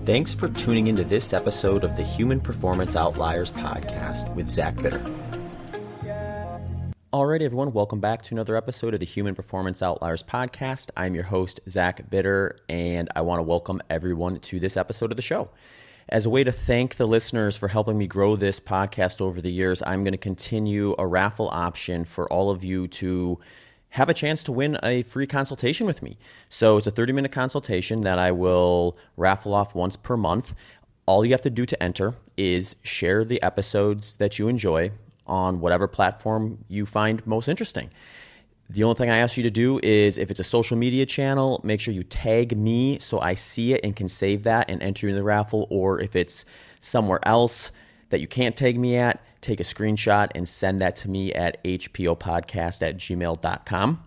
Thanks for tuning into this episode of the Human Performance Outliers podcast with Zach Bitter. Alright, everyone, welcome back to another episode of the Human Performance Outliers podcast. I'm your host, Zach Bitter, and I want to welcome everyone to this episode of the show. As a way to thank the listeners for helping me grow this podcast over the years, I'm going to continue a raffle option for all of you to have a chance to win a free consultation with me. So it's a 30-minute consultation that I will raffle off once per month. All you have to do to enter is share the episodes that you enjoy on whatever platform you find most interesting. The only thing I ask you to do is, if it's a social media channel, make sure you tag me so I see it and can save that and enter in the raffle. Or if it's somewhere else that you can't tag me at, take a screenshot and send that to me at hpopodcast@gmail.com.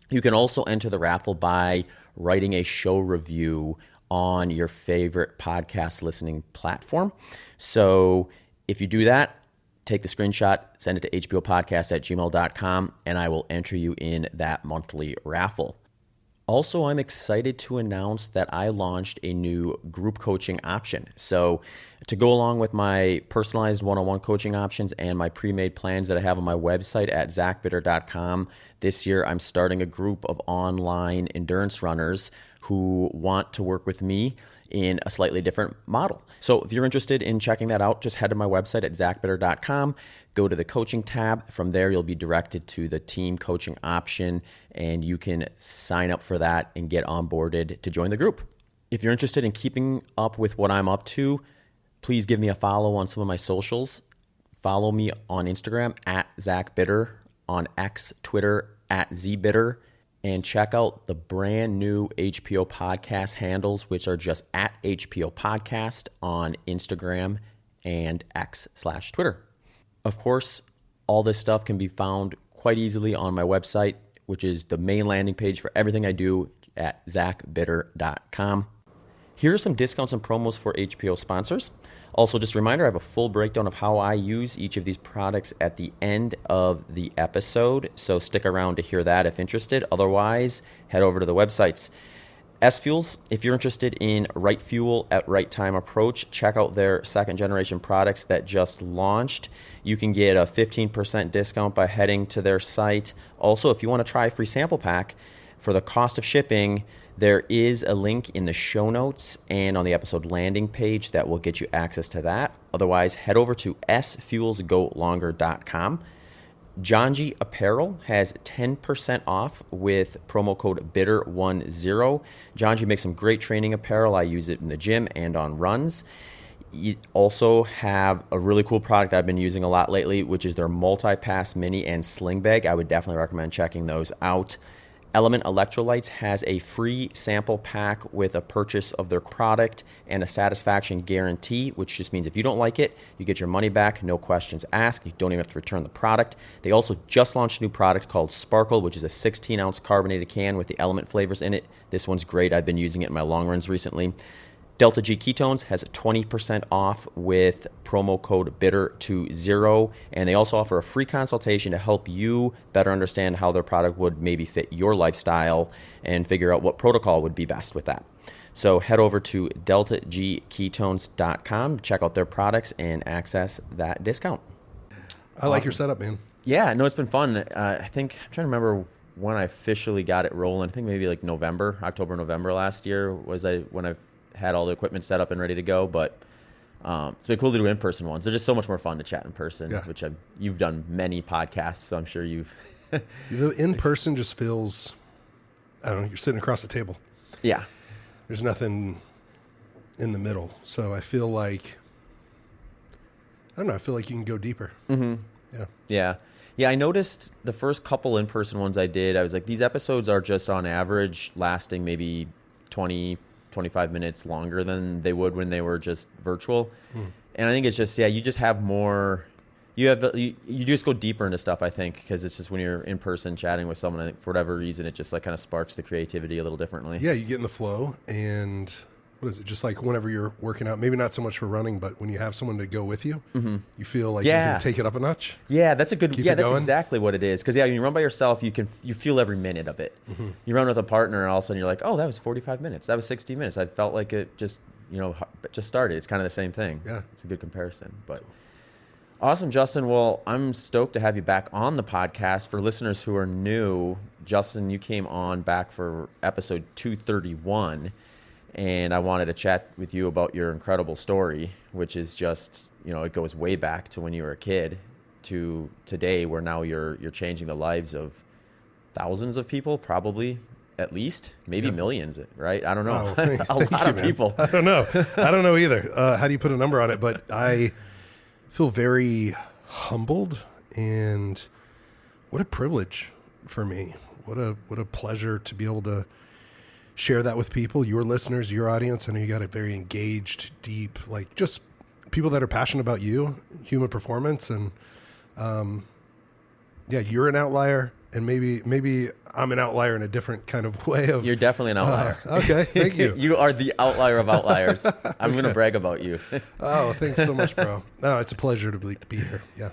You can also enter the raffle by writing a show review on your favorite podcast listening platform. So if you do that, take the screenshot, send it to hpopodcast@gmail.com, and I will enter you in that monthly raffle. Also, I'm excited to announce that I launched a new group coaching option. So to go along with my personalized one-on-one coaching options and my pre-made plans that I have on my website at zachbitter.com, this year I'm starting a group of online endurance runners who want to work with me in a slightly different model. So if you're interested in checking that out, just head to my website at zachbitter.com, go to the coaching tab. From there, you'll be directed to the team coaching option, and you can sign up for that and get onboarded to join the group. If you're interested in keeping up with what I'm up to, please give me a follow on some of my socials. Follow me on Instagram at ZachBitter, on X, Twitter at ZBitter, and check out the brand new HPO podcast handles, which are just at HPO Podcast on Instagram and X/Twitter. Of course, all this stuff can be found quite easily on my website, which is the main landing page for everything I do at zachbitter.com. Here are some discounts and promos for HPO sponsors. Also, just a reminder, I have a full breakdown of how I use each of these products at the end of the episode, so stick around to hear that if interested. Otherwise, head over to the websites. S-Fuels, if you're interested in right fuel at right time approach, check out their second generation products that just launched. You can get a 15% discount by heading to their site. Also, if you want to try a free sample pack for the cost of shipping, there is a link in the show notes and on the episode landing page that will get you access to that. Otherwise, head over to sfuelsgolonger.com. Janji Apparel has 10% off with promo code BITTER10. Janji makes some great training apparel. I use it in the gym and on runs. You also have a really cool product I've been using a lot lately, which is their multi-pass mini and sling bag. I would definitely recommend checking those out. Element Electrolytes has a free sample pack with a purchase of their product and a satisfaction guarantee, which just means if you don't like it, you get your money back, no questions asked. You don't even have to return the product. They also just launched a new product called Sparkle, which is a 16-ounce carbonated can with the Element flavors in it. This one's great. I've been using it in my long runs recently. Delta G Ketones has 20% off with promo code BITTER20, and they also offer a free consultation to help you better understand how their product would maybe fit your lifestyle and figure out what protocol would be best with that. So head over to deltagketones.com to check out their products and access that discount. I like your setup, man. Yeah, no, it's been fun. I think, I'm trying to remember when I officially got it rolling. I think maybe like October, November last year was when I had all the equipment set up and ready to go, but it's been cool to do in-person ones. They're just so much more fun to chat in person, yeah. Which you've done many podcasts, so I'm sure you've... The in-person just feels, I don't know, you're sitting across the table. Yeah. There's nothing in the middle, so I feel like, I feel like you can go deeper. Mm-hmm. Yeah. Yeah, I noticed the first couple in-person ones I did, I was like, these episodes are just on average lasting maybe 25 minutes longer than they would when they were just virtual. And I think it's just, you just have more, you just go deeper into stuff, I think, because it's just when you're in person chatting with someone, I think for whatever reason, it just like kind of sparks the creativity a little differently. Yeah, you get in the flow, and what is it? Just like whenever you're working out, maybe not so much for running, but when you have someone to go with you, you feel like you can take it up a notch. Yeah, that's a good. Keep Yeah, it that's going. exactly what it is. Because when you run by yourself, you feel every minute of it. You run with a partner, and all of a sudden you're like, oh, that was 45 minutes. That was 60 minutes. I felt like it just started. It's kind of the same thing. Yeah, it's a good comparison. But awesome, Justin. Well, I'm stoked to have you back on the podcast. For listeners who are new, Justin, you came on back for episode 231. And I wanted to chat with you about your incredible story, which is just, it goes way back to when you were a kid to today, where now you're changing the lives of thousands of people, probably at least, maybe millions, right? I don't know. A lot of people. I don't know. I don't know either. How do you put a number on it? But I feel very humbled, and what a privilege for me. What a pleasure to be able to share that with people, your listeners, your audience. I know you got a very engaged, deep, like just people that are passionate about you, human performance. And you're an outlier, and maybe I'm an outlier in a different kind of way. You're definitely an outlier. Okay, thank you. You are the outlier of outliers. I'm going to brag about you. Oh, thanks so much, bro. No, it's a pleasure to be here. Yeah.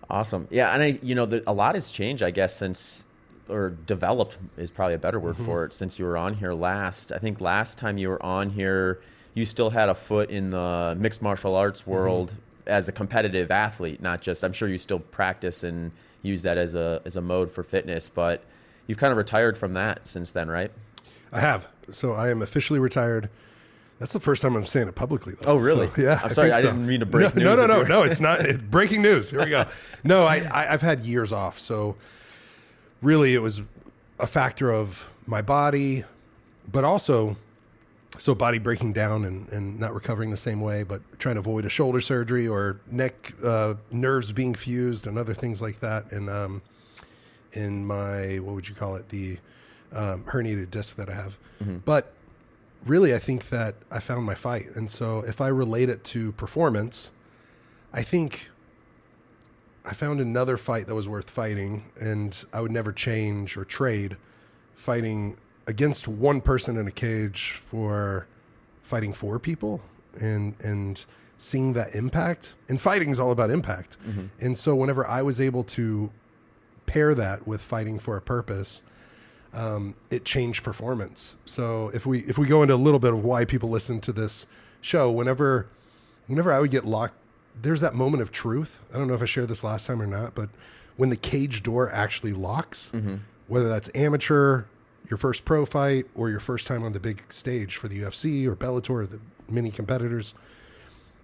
Awesome. Yeah, and a lot has changed, I guess, since, or developed is probably a better word for it, since you were on here last. I think last time you were on here, you still had a foot in the mixed martial arts world as a competitive athlete, not just, I'm sure you still practice and use that as a mode for fitness, but you've kind of retired from that since then, right? I have. So I am officially retired. That's the first time I'm saying it publicly, though. Oh, really? So, yeah. I'm sorry. I didn't mean to break news. No. It's not. It's breaking news. Here we go. No, I've had years off. So really it was a factor of my body, but also body breaking down and not recovering the same way, but trying to avoid a shoulder surgery or neck nerves being fused and other things like that. And in my, what would you call it? The herniated disc that I have. But really, I think that I found my fight. And so if I relate it to performance, I think I found another fight that was worth fighting, and I would never change or trade fighting against one person in a cage for fighting for people and seeing that impact. And fighting is all about impact. And so whenever I was able to pair that with fighting for a purpose, it changed performance. So if we go into a little bit of why people listen to this show, whenever I would get locked, there's that moment of truth. I don't know if I shared this last time or not, but when the cage door actually locks, whether that's amateur, your first pro fight, or your first time on the big stage for the UFC or Bellator or the mini competitors,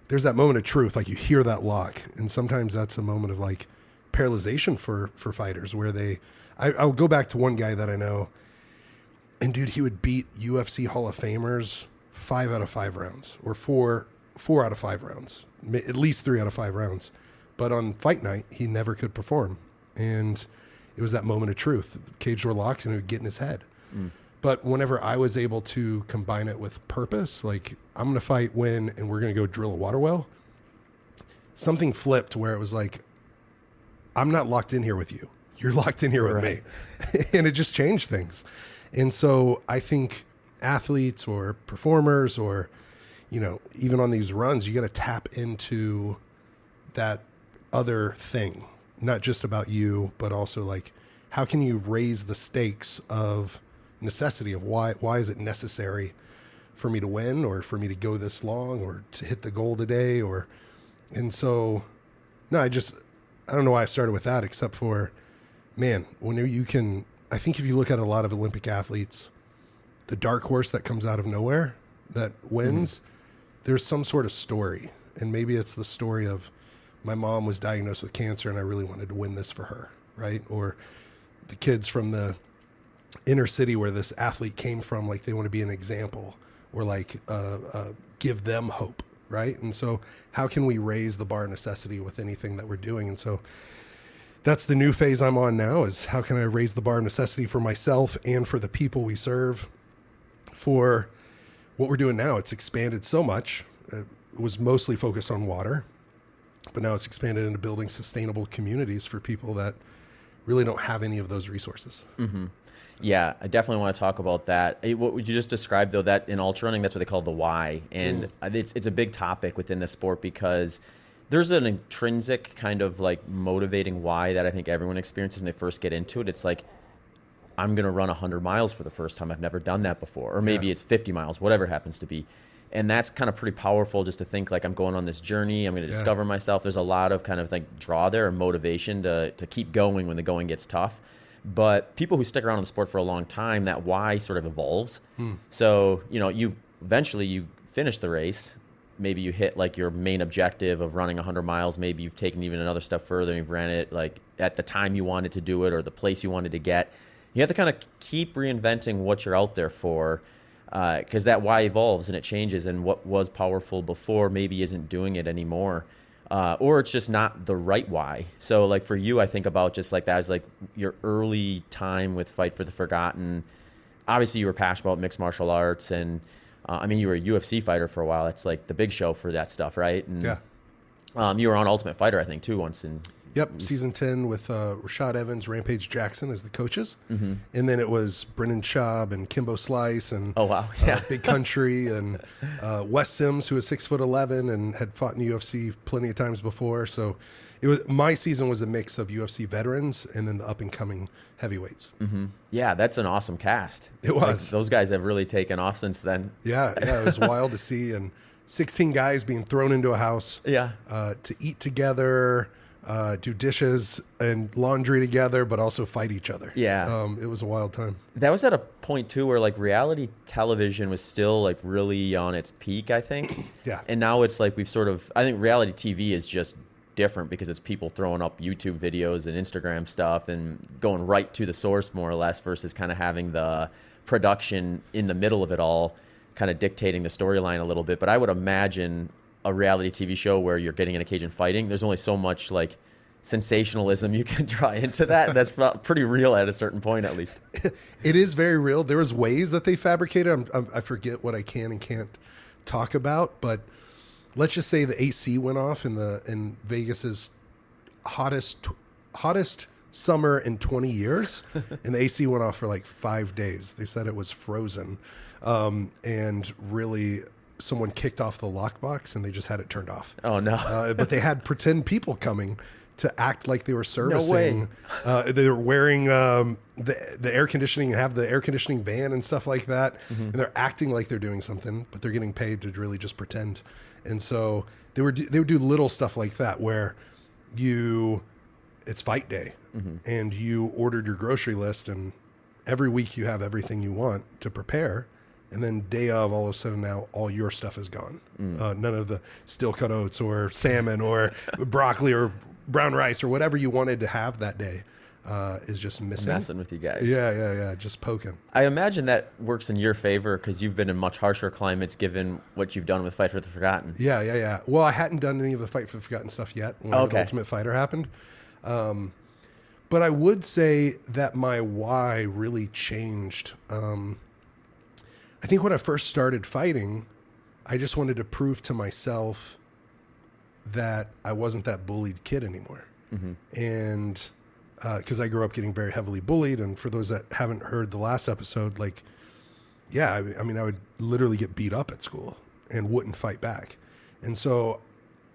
there's that moment of truth. Like you hear that lock. And sometimes that's a moment of like paralyzation for fighters where I'll go back to one guy that I know, and dude, he would beat UFC Hall of Famers 5 out of 5 rounds, or four out of 5 rounds, at least 3 out of 5 rounds. But on fight night, he never could perform. And it was that moment of truth. The cage door locked and it would get in his head. But whenever I was able to combine it with purpose, like I'm going to fight, win, and we're going to go drill a water well, something flipped where it was like, I'm not locked in here with you. You're locked in here with me. And it just changed things. And so I think athletes or performers or, even on these runs, you got to tap into that other thing, not just about you, but also like, how can you raise the stakes of necessity of why is it necessary for me to win or for me to go this long or to hit the goal today? And so, no, I don't know why I started with that, except for, man, when I think if you look at a lot of Olympic athletes, the dark horse that comes out of nowhere that wins, there's some sort of story. And maybe it's the story of my mom was diagnosed with cancer and I really wanted to win this for her, right? Or the kids from the inner city where this athlete came from, like they want to be an example or like give them hope, right? And so how can we raise the bar of necessity with anything that we're doing? And so that's the new phase I'm on now, is how can I raise the bar of necessity for myself and for the people we serve for what we're doing now. It's expanded so much. It was mostly focused on water, but now it's expanded into building sustainable communities for people that really don't have any of those resources. Yeah, I definitely want to talk about that. What would you just describe, though, that in ultra running, that's what they call the why. And it's a big topic within the sport because there's an intrinsic kind of like motivating why that I think everyone experiences when they first get into it. It's like, I'm going to run 100 miles for the first time. I've never done that before. Or maybe it's 50 miles, whatever it happens to be. And that's kind of pretty powerful just to think like I'm going on this journey. I'm going to discover myself. There's a lot of kind of like draw there and motivation to keep going when the going gets tough. But people who stick around in the sport for a long time, that why sort of evolves. So, you eventually finish the race. Maybe you hit like your main objective of running 100 miles. Maybe you've taken even another step further and you've ran it like at the time you wanted to do it or the place you wanted to get. You have to kind of keep reinventing what you're out there for. Because that why evolves and it changes, and what was powerful before maybe isn't doing it anymore, or it's just not the right why. So like for you, I think about just like that as like your early time with Fight for the Forgotten. Obviously you were passionate about mixed martial arts, and I mean you were a UFC fighter for a while. That's like the big show for that stuff, right? And you were on Ultimate Fighter, I think, too, once. Yep, season 10 with Rashad Evans, Rampage Jackson as the coaches. And then it was Brendan Schaub and Kimbo Slice and Big Country and Wes Sims, who was 6'11" and had fought in the UFC plenty of times before. So my season was a mix of UFC veterans and then the up-and-coming heavyweights. Yeah, that's an awesome cast. It was. Like, those guys have really taken off since then. Yeah, it was wild to see. And 16 guys being thrown into a house to eat together, do dishes and laundry together, but also fight each other. It was a wild time. That was at a point too where like reality television was still like really on its peak, I think. And now it's like I think reality TV is just different because it's people throwing up YouTube videos and Instagram stuff and going right to the source more or less, versus kind of having the production in the middle of it all kind of dictating the storyline a little bit. But I would imagine a reality TV show where you're getting in a cage and fighting, there's only so much like sensationalism you can draw into that. And that's pretty real at a certain point, at least. It is very real. There was ways that they fabricated. I forget what I can and can't talk about, but let's just say the AC went off in Vegas's hottest summer in 20 years. And the AC went off for like 5 days. They said it was frozen. And really, someone kicked off the lockbox and they just had it turned off. Oh no! But they had pretend people coming to act like they were servicing. No way. They were wearing the air conditioning and have the air conditioning van and stuff like that. And they're acting like they're doing something, but they're getting paid to really just pretend. And so they would do little stuff like that where it's fight day and you ordered your grocery list, and every week you have everything you want to prepare. And then day of, all of a sudden now all your stuff is gone. None of the steel cut oats or salmon or broccoli or brown rice or whatever you wanted to have that day is just missing. Messing with you guys. Yeah. Just poking. I imagine that works in your favor because you've been in much harsher climates given what you've done with Fight for the Forgotten. Yeah. Well, I hadn't done any of the Fight for the Forgotten stuff yet when the Ultimate Fighter happened. But I would say that my why really changed. I think when I first started fighting, I just wanted to prove to myself that I wasn't that bullied kid anymore. And because I grew up getting very heavily bullied. And for those that haven't heard the last episode, I would literally get beat up at school and wouldn't fight back. And so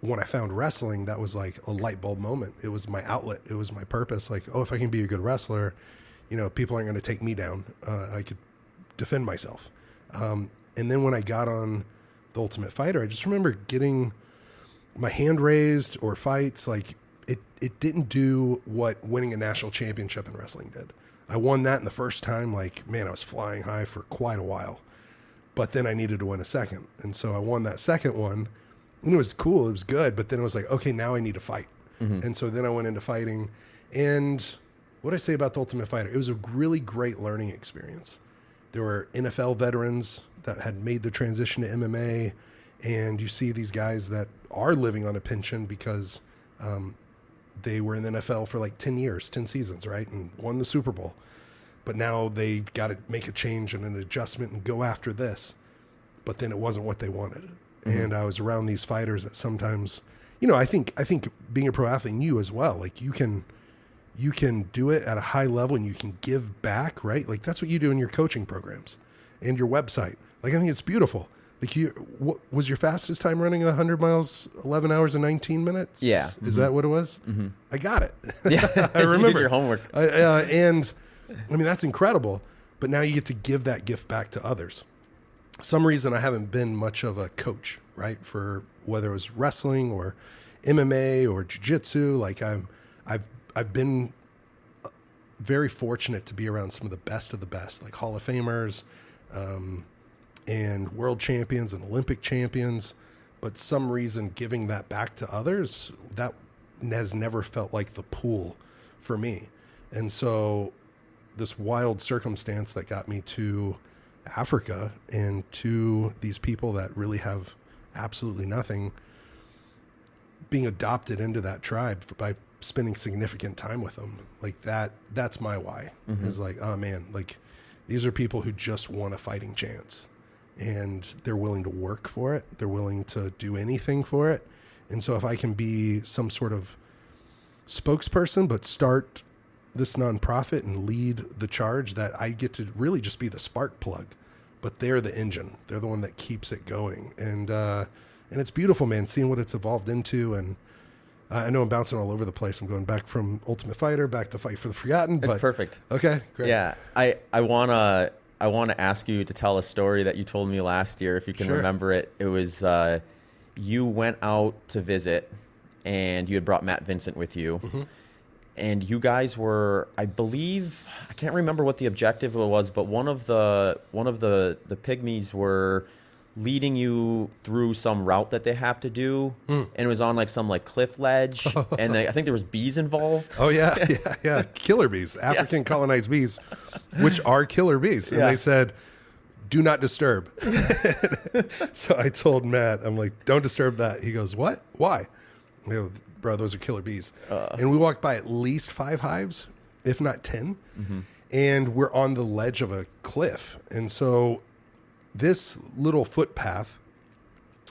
when I found wrestling, that was like a light bulb moment. It was my outlet. It was my purpose. Like, if I can be a good wrestler, people aren't going to take me down. I could defend myself. And then when I got on the Ultimate Fighter, I just remember getting my hand raised or fights. Like it didn't do what winning a national championship in wrestling did. I won that in the first time. Like, man, I was flying high for quite a while, but then I needed to win a second. And so I won that second one and it was cool. It was good. But then it was like, okay, now I need to fight. And so then I went into fighting. And what I say about the Ultimate Fighter, it was a really great learning experience. There were NFL veterans that had made the transition to MMA, and you see these guys that are living on a pension because they were in the NFL for like 10 years, 10 seasons, right? And won the Super Bowl. But now they've got to make a change and an adjustment and go after this. But then it wasn't what they wanted. And I was around these fighters that sometimes, I think being a pro athlete, and you as well, like you can you can do it at a high level and you can give back, right? Like that's what you do in your coaching programs and your website. Like I think it's beautiful. Like what was your fastest time running 100 miles, 11 hours and 19 minutes? Yeah. Is that what it was? Mm-hmm. I got it. Yeah. I remember. You did your homework. And I mean, that's incredible. But now you get to give that gift back to others. Some reason I haven't been much of a coach, right? For whether it was wrestling or MMA or jiu-jitsu. Like I've been very fortunate to be around some of the best, like Hall of Famers, and world champions and Olympic champions, but some reason giving that back to others, that has never felt like the pool for me. And so this wild circumstance that got me to Africa and to these people that really have absolutely nothing, being adopted into that tribe by spending significant time with them, like that's my why. Mm-hmm. Is like, oh man, like these are people who just want a fighting chance. And they're willing to work for it. They're willing to do anything for it. And so if I can be some sort of spokesperson, but start this nonprofit and lead the charge, that I get to really just be the spark plug, but they're the engine. They're the one that keeps it going. And it's beautiful, man, seeing what it's evolved into. And I know I'm bouncing all over the place. I'm going back from Ultimate Fighter, back to Fight for the Forgotten. It's perfect. Okay, great. Yeah. I want to ask you to tell a story that you told me last year, if you can remember it. It was you went out to visit, and you had brought Matt Vincent with you. Mm-hmm. And you guys were, I believe, I can't remember what the objective was, but one of the Pygmies were leading you through some route that they have to do, and it was on like some like cliff ledge, and I think there was bees involved. Oh yeah, killer bees, African colonized bees, which are killer bees, and they said, "Do not disturb." So I told Matt, I'm like, "Don't disturb that." He goes, "What? Why?" I go, "Bro, those are killer bees." And we walked by at least 5 hives, if not 10, and we're on the ledge of a cliff, and so this little footpath,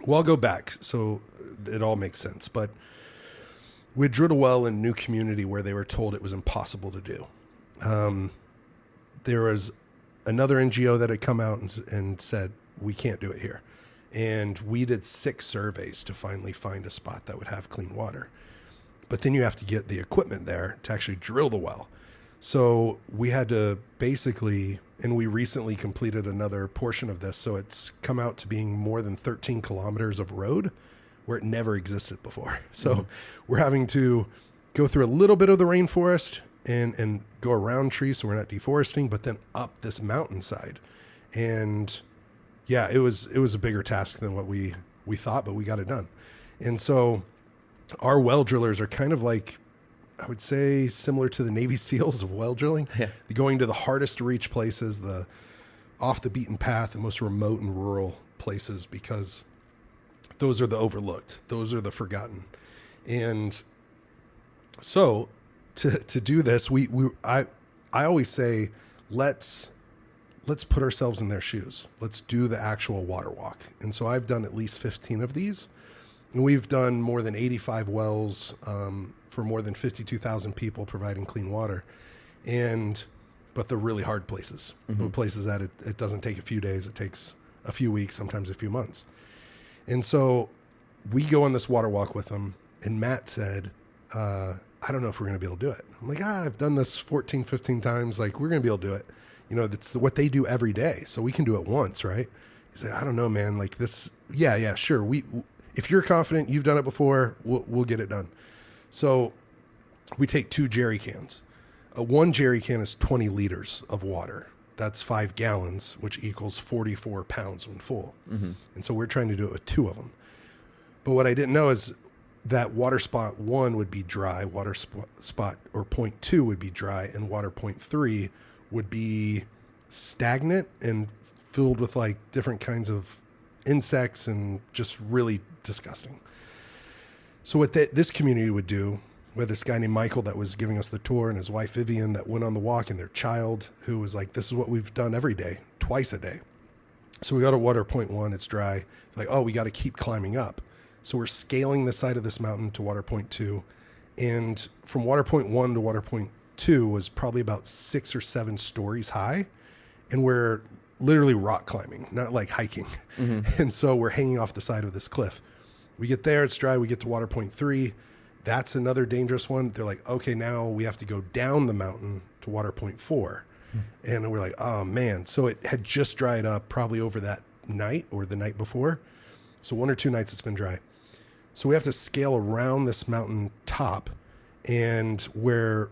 well, I'll go back so it all makes sense, but we drilled a well in a new community where they were told it was impossible to do. There was another NGO that had come out and said, we can't do it here. And we did 6 surveys to finally find a spot that would have clean water. But then you have to get the equipment there to actually drill the well. So we had to basically, and we recently completed another portion of this, so it's come out to being more than 13 kilometers of road where it never existed before. So we're having to go through a little bit of the rainforest and go around trees so we're not deforesting, but then up this mountainside. And yeah, it was a bigger task than what we thought, but we got it done. And so our well drillers are kind of like, I would say, similar to the Navy SEALs of well drilling. Yeah. Going to the hardest to reach places, the off the beaten path, the most remote and rural places, because those are the overlooked. Those are the forgotten. And so to do this, I always say, let's put ourselves in their shoes. Let's do the actual water walk. And so I've done at least 15 of these, and we've done more than 85 wells, for more than 52,000 people, providing clean water. But the really hard places, the places that it doesn't take a few days, it takes a few weeks, sometimes a few months. And so we go on this water walk with them, and Matt said, I don't know if we're going to be able to do it. I'm like, I've done this 14, 15 times. Like, we're going to be able to do it. You know, that's what they do every day. So we can do it once, right? He's like, I don't know, man. Like this. Yeah, sure. If you're confident you've done it before, we'll get it done. So we take 2 jerry cans. One jerry can is 20 liters of water. That's 5 gallons, which equals 44 pounds when full. Mm-hmm. And so we're trying to do it with 2 of them. But what I didn't know is that water spot 1 would be dry, water spot or point 2 would be dry, and water point 3 would be stagnant and filled with like different kinds of insects and just really disgusting. So what this community would do, we had this guy named Michael that was giving us the tour, and his wife Vivian that went on the walk, and their child who was like, this is what we've done every day, twice a day. So we go to water point 1, it's dry. It's like, oh, we got to keep climbing up. So we're scaling the side of this mountain to water point 2. And from water point 1 to water point 2 was probably about 6 or 7 stories high, and we're literally rock climbing, not like hiking. And so we're hanging off the side of this cliff. We get there, it's dry. We get to water point 3. That's another dangerous one. They're like, okay, now we have to go down the mountain to water point 4. And we're like, oh man. So it had just dried up probably over that night or the night before. So 1 or 2 nights it's been dry. So we have to scale around this mountain top, and where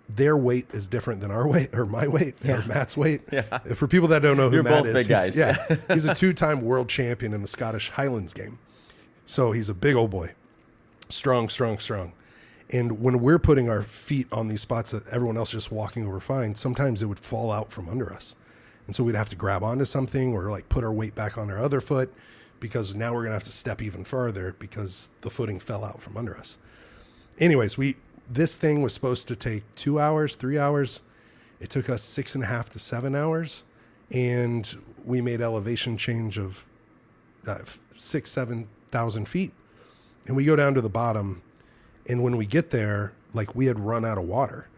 their weight is different than our weight or my weight or Matt's weight. Yeah. For people that don't know who You're Matt both is, big guys. He's a 2-time world champion in the Scottish Highlands game. So he's a big old boy, strong. And when we're putting our feet on these spots that everyone else just walking over fine, sometimes it would fall out from under us. And so we'd have to grab onto something or like put our weight back on our other foot, because now we're going to have to step even farther because the footing fell out from under us. Anyways, this thing was supposed to take 2 hours, 3 hours. It took us 6.5 to 7 hours. And we made elevation change of 7,000 feet. And we go down to the bottom. And when we get there, like, we had run out of water.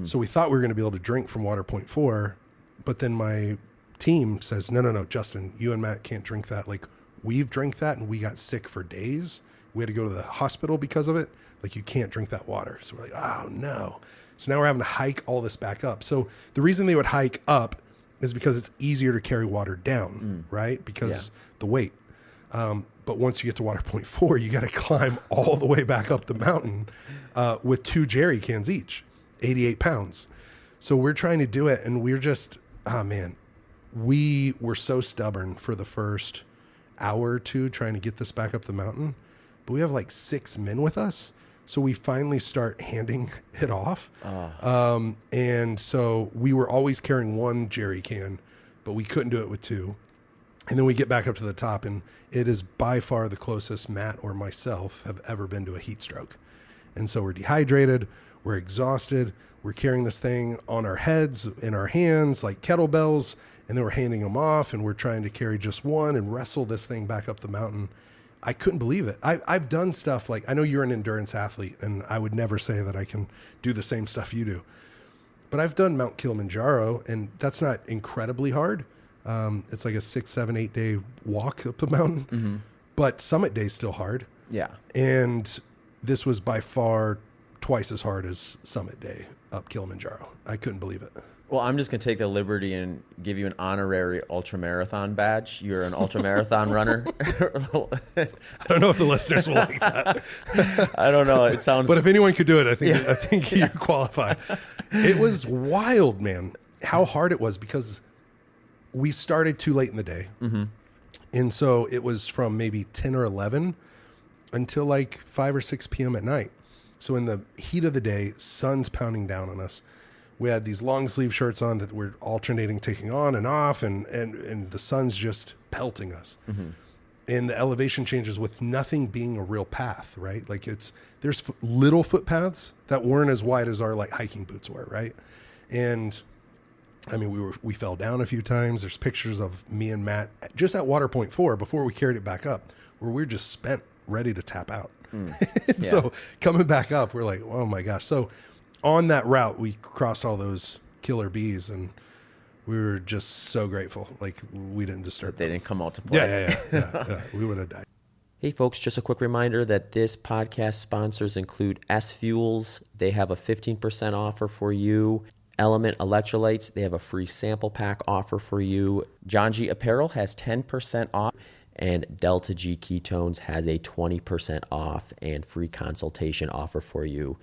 So we thought we were going to be able to drink from water point 4. But then my team says, no, Justin, you and Matt can't drink that. Like, we've drank that and we got sick for days. We had to go to the hospital because of it. Like, you can't drink that water. So we're like, oh no. So now we're having to hike all this back up. So the reason they would hike up is because it's easier to carry water down, right? Because the weight. But once you get to water point 4, you got to climb all the way back up the mountain with 2 jerry cans each, 88 pounds. So we're trying to do it, and we're just, we were so stubborn for the first hour or 2 trying to get this back up the mountain. But we have like 6 men with us. So we finally start handing it off. And so we were always carrying 1 jerry can, but we couldn't do it with 2. And then we get back up to the top, and it is by far the closest Matt or myself have ever been to a heat stroke. And so we're dehydrated, we're exhausted, we're carrying this thing on our heads, in our hands, like kettlebells, and then we're handing them off, and we're trying to carry just 1 and wrestle this thing back up the mountain. I couldn't believe it. I've done stuff like, I know you're an endurance athlete, and I would never say that I can do the same stuff you do. But I've done Mount Kilimanjaro, and that's not incredibly hard. It's like a 6, 7, 8 day walk up the mountain, but summit day is still hard. Yeah. And this was by far twice as hard as summit day up Kilimanjaro. I couldn't believe it. Well, I'm just going to take the liberty and give you an honorary ultramarathon badge. You're an ultramarathon runner. I don't know if the listeners will like that. I don't know. It sounds. But if anyone could do it, I think you qualify. It was wild, man, how hard it was, because we started too late in the day. And so it was from maybe 10 or 11 until like 5 or 6 p.m. at night. So in the heat of the day, sun's pounding down on us. We had these long sleeve shirts on that we're alternating, taking on and off, and the sun's just pelting us. And the elevation changes with nothing being a real path, right? Like there's little footpaths that weren't as wide as our like hiking boots were, right? And I mean, we fell down a few times. There's pictures of me and Matt just at water point 4 before we carried it back up, where we're just spent, ready to tap out. So coming back up, we're like, oh my gosh. So on that route, we crossed all those killer bees, and we were just so grateful. Like, we didn't disturb them. They didn't come out to play. Yeah. We would have died. Hey folks, just a quick reminder that this podcast sponsors include S Fuels. They have a 15% offer for you. Element Electrolytes, they have a free sample pack offer for you. John G Apparel has 10% off, and Delta G Ketones has a 20% off and free consultation offer for you.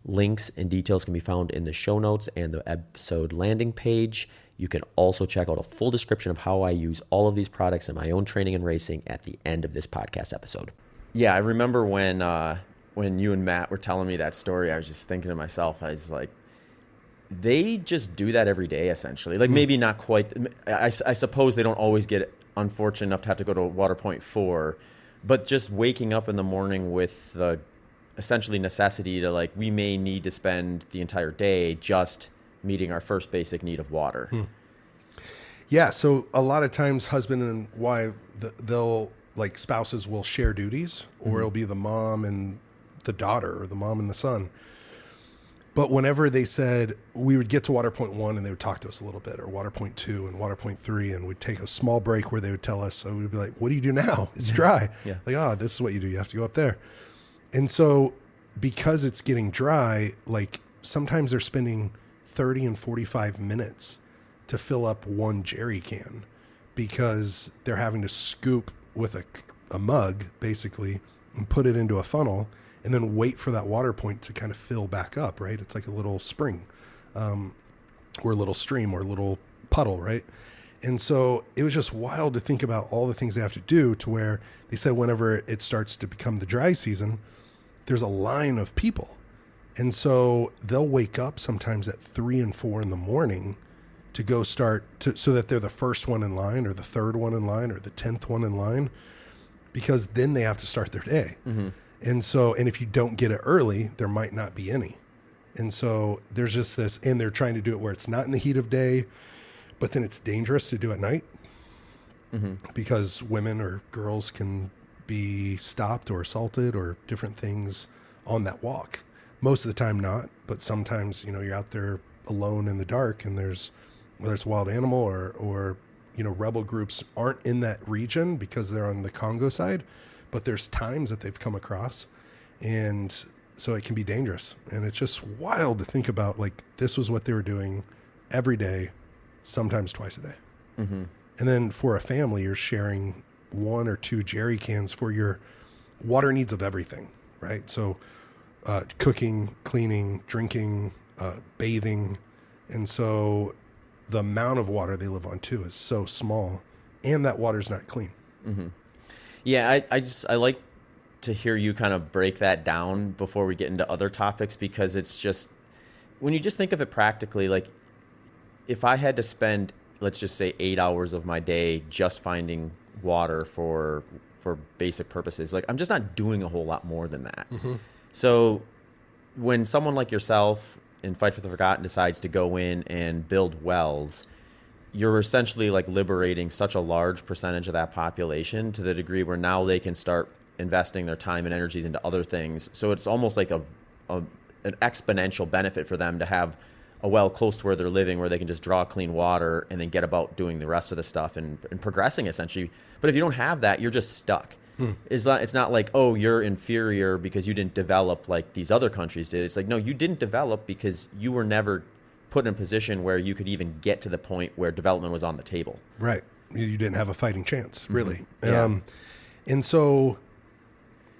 Links and details can be found in the show notes and the episode landing page. You can also check out a full description of how I use all of these products in my own training and racing at the end of this podcast episode. Yeah, I remember when you and Matt were telling me that story, I was just thinking to myself, I was like, they just do that every day, essentially. Like, maybe not quite. I suppose they don't always get unfortunate enough to have to go to water point 4, but just waking up in the morning with the essentially necessity to, like, we may need to spend the entire day just meeting our first basic need of water. Yeah. So a lot of times husband and wife, they'll, like, spouses will share duties, or it'll be the mom and the daughter, or the mom and the son. But whenever they said, we would get to water point 1 and they would talk to us a little bit, or water point 2 and water point 3, and we'd take a small break where they would tell us, so we'd be like, what do you do now? It's dry. Yeah. Like, this is what you do. You have to go up there. And so because it's getting dry, like sometimes they're spending 30 and 45 minutes to fill up one jerry can because they're having to scoop with a mug, basically, and put it into a funnel and then wait for that water point to kind of fill back up, right? It's like a little spring or a little stream or a little puddle, right? And so it was just wild to think about all the things they have to do, to where they said whenever it starts to become the dry season, there's a line of people. And so they'll wake up sometimes at 3 and 4 in the morning to go start so that they're the first one in line or the third one in line or the 10th one in line, because then they have to start their day. Mm-hmm. And so, and if you don't get it early, there might not be any. And so there's just this, and they're trying to do it where it's not in the heat of day, but then it's dangerous to do at night because women or girls can be stopped or assaulted or different things on that walk. Most of the time not, but sometimes, you're out there alone in the dark and whether it's a wild animal or rebel groups aren't in that region because they're on the Congo side, but there's times that they've come across, and so it can be dangerous. And it's just wild to think about, like, this was what they were doing every day, sometimes twice a day. Mm-hmm. And then for a family, you're sharing 1 or 2 jerry cans for your water needs of everything, right? So cooking, cleaning, drinking, bathing. And so the amount of water they live on too is so small, and that water's not clean. Mm-hmm. Yeah, I like to hear you kind of break that down before we get into other topics, because it's just, when you just think of it practically, like if I had to spend, let's just say 8 hours of my day just finding water for basic purposes, like I'm just not doing a whole lot more than that. Mm-hmm. So when someone like yourself in Fight for the Forgotten decides to go in and build wells, you're essentially like liberating such a large percentage of that population to the degree where now they can start investing their time and energies into other things. So it's almost like an exponential benefit for them to have a well close to where they're living, where they can just draw clean water and then get about doing the rest of the stuff and progressing essentially. But if you don't have that, you're just stuck. It's not like, oh, you're inferior because you didn't develop like these other countries did. It's like, no, you didn't develop because you were never put in a position where you could even get to the point where development was on the table. Right. You didn't have a fighting chance, really. Mm-hmm. Yeah. And so,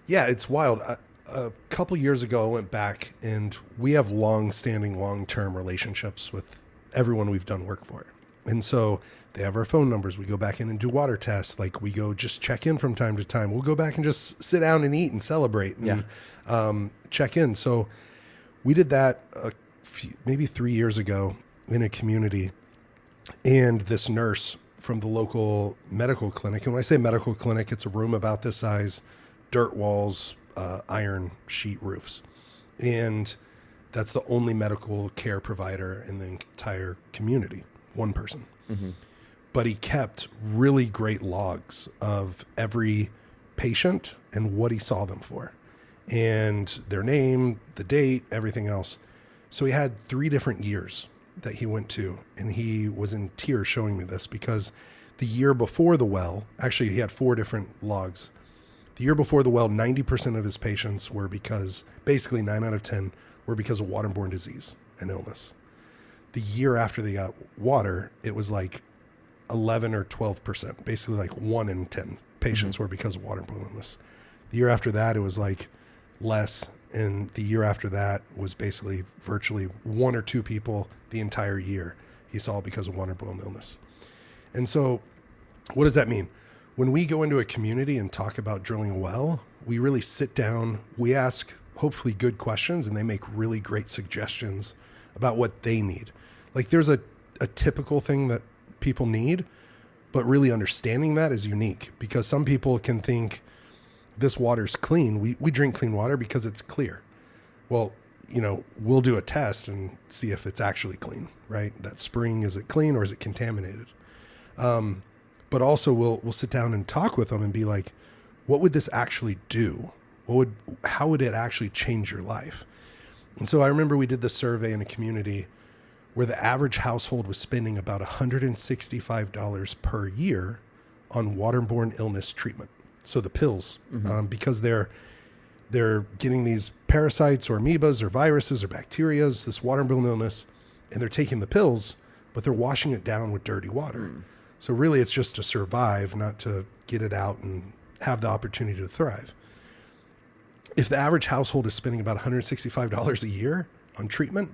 yeah, it's wild. A couple years ago, I went back, and we have long-standing, long-term relationships with everyone we've done work for. And so they have our phone numbers. We go back in and do water tests. Like, we go just check in from time to time. We'll go back and just sit down and eat and celebrate and check in. So we did that maybe 3 years ago in a community, and this nurse from the local medical clinic, and when I say medical clinic, it's a room about this size, dirt walls, iron sheet roofs. And that's the only medical care provider in the entire community, one person. Mm-hmm. But he kept really great logs of every patient and what he saw them for, and their name, the date, everything else. So he had 3 different years that he went to, and he was in tears showing me this, because the year before the well, actually he had 4 different logs. The year before the well, 90% of his patients were basically 9 out of 10 were because of waterborne disease and illness. The year after they got water, it was like 11 or 12%, basically like 1 in 10 patients were because of waterborne illness. The year after that, it was like less. And the year after that was basically virtually 1 or 2 people the entire year he saw because of waterborne illness. And so what does that mean? When we go into a community and talk about drilling a well, we really sit down, we ask hopefully good questions, and they make really great suggestions about what they need. Like, there's a typical thing that people need, but really understanding that is unique, because some people can think this water's clean. We drink clean water because it's clear. Well, we'll do a test and see if it's actually clean, right? That spring, is it clean or is it contaminated? But also we'll sit down and talk with them and be like, what would this actually do? How would it actually change your life? And so I remember we did the survey in a community where the average household was spending about $165 per year on waterborne illness treatment. So the pills, because they're getting these parasites or amoebas or viruses or bacterias, this waterborne illness, and they're taking the pills, but they're washing it down with dirty water. So really it's just to survive, not to get it out and have the opportunity to thrive. If the average household is spending about $165 a year on treatment,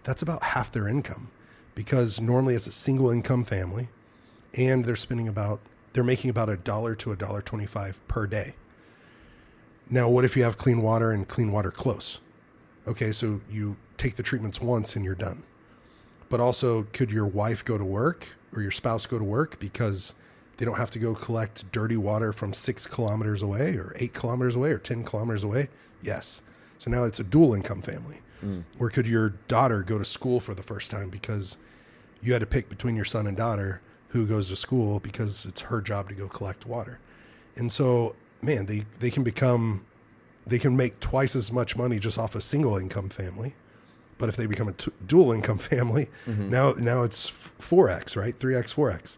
that's about half their income, because normally it's a single income family and they're making about $1 to $1.25 per day. Now, what if you have clean water and clean water close? Okay, so you take the treatments once and you're done. But also, could your wife go to work or your spouse go to work because they don't have to go collect dirty water from 6 kilometers away or 8 kilometers away or 10 kilometers away? Yes. So now it's a dual income family. Or could your daughter go to school for the first time because you had to pick between your son and daughter who goes to school because it's her job to go collect water? And so, man, they can make twice as much money just off a single income family. But if they become a dual income family, now it's 4x, right? 3x, 4x.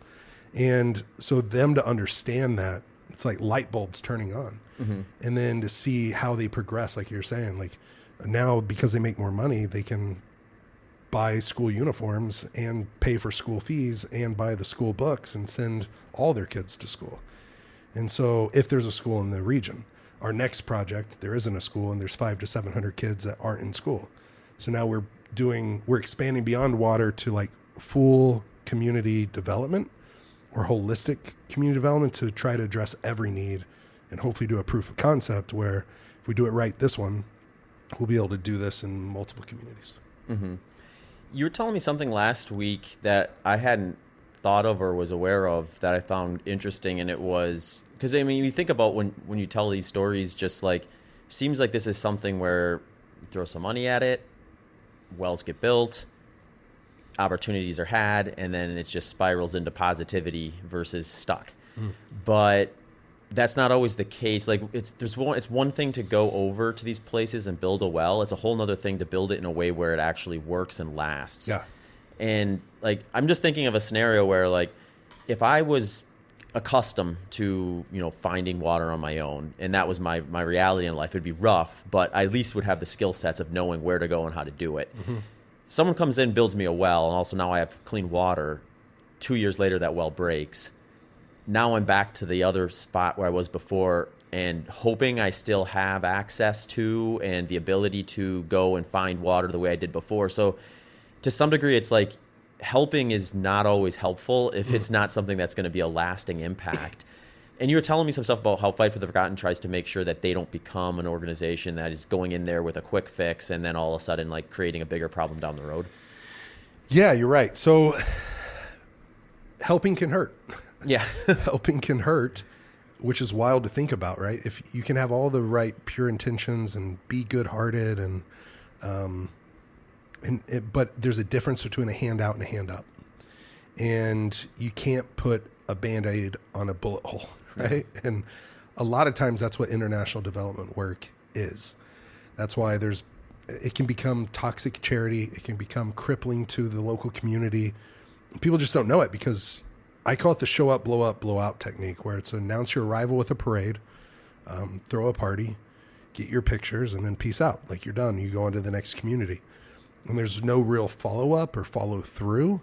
And so them to understand that, it's like light bulbs turning on. And then to see how they progress, like you're saying, like now because they make more money, they can buy school uniforms and pay for school fees and buy the school books and send all their kids to school. And so if there's a school in the region, our next project, there isn't a school and there's 500 to 700 kids that aren't in school. So now we're expanding beyond water to like full community development or holistic community development to try to address every need and hopefully do a proof of concept where if we do it right this one, we'll be able to do this in multiple communities. You were telling me something last week that I hadn't thought of or was aware of that I found interesting, and it was because I mean you think about when you tell these stories, just like seems like this is something where you throw some money at it, wells get built, opportunities are had, and then it just spirals into positivity versus stuck. But that's not always the case. Like it's one thing to go over to these places and build a well. It's a whole nother thing to build it in a way where it actually works and lasts. Yeah. And like I'm just thinking of a scenario where like if I was accustomed to, finding water on my own and that was my reality in life, it'd be rough, but I at least would have the skill sets of knowing where to go and how to do it. Someone comes in, builds me a well, and also now I have clean water. 2 years later, that well breaks. Now I'm back to the other spot where I was before and hoping I still have access to and the ability to go and find water the way I did before. So to some degree, it's like helping is not always helpful if it's not something that's going to be a lasting impact. And you were telling me some stuff about how Fight for the Forgotten tries to make sure that they don't become an organization that is going in there with a quick fix and then all of a sudden like creating a bigger problem down the road. Yeah, you're right. So helping can hurt. Yeah. Helping can hurt, which is wild to think about, right? If you can have all the right pure intentions and be good-hearted but there's a difference between a hand out and a hand up. And you can't put a Band-Aid on a bullet hole, right? And a lot of times that's what international development work is. That's why it can become toxic charity. It can become crippling to the local community. People just don't know it because I call it the show up, blow out technique, where it's announce your arrival with a parade, throw a party, get your pictures, and then peace out. Like you're done. You go on to the next community. And there's no real follow-up or follow-through.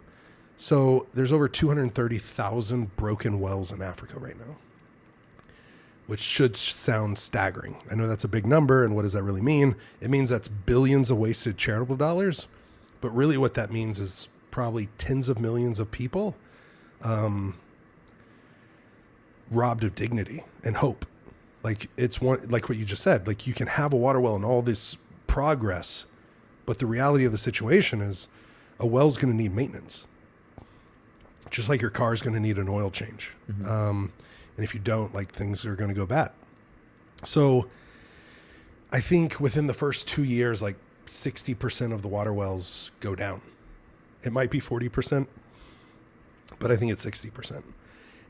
So there's over 230,000 broken wells in Africa right now, which should sound staggering. I know that's a big number, and what does that really mean? It means that's billions of wasted charitable dollars, but really what that means is probably tens of millions of people robbed of dignity and hope. Like like what you just said, like you can have a water well and all this progress, but the reality of the situation is a well's going to need maintenance. Just like your car is going to need an oil change. And if you don't, like things are going to go bad. So I think within the first 2 years, like 60% of the water wells go down. It might be 40%, but I think it's 60%.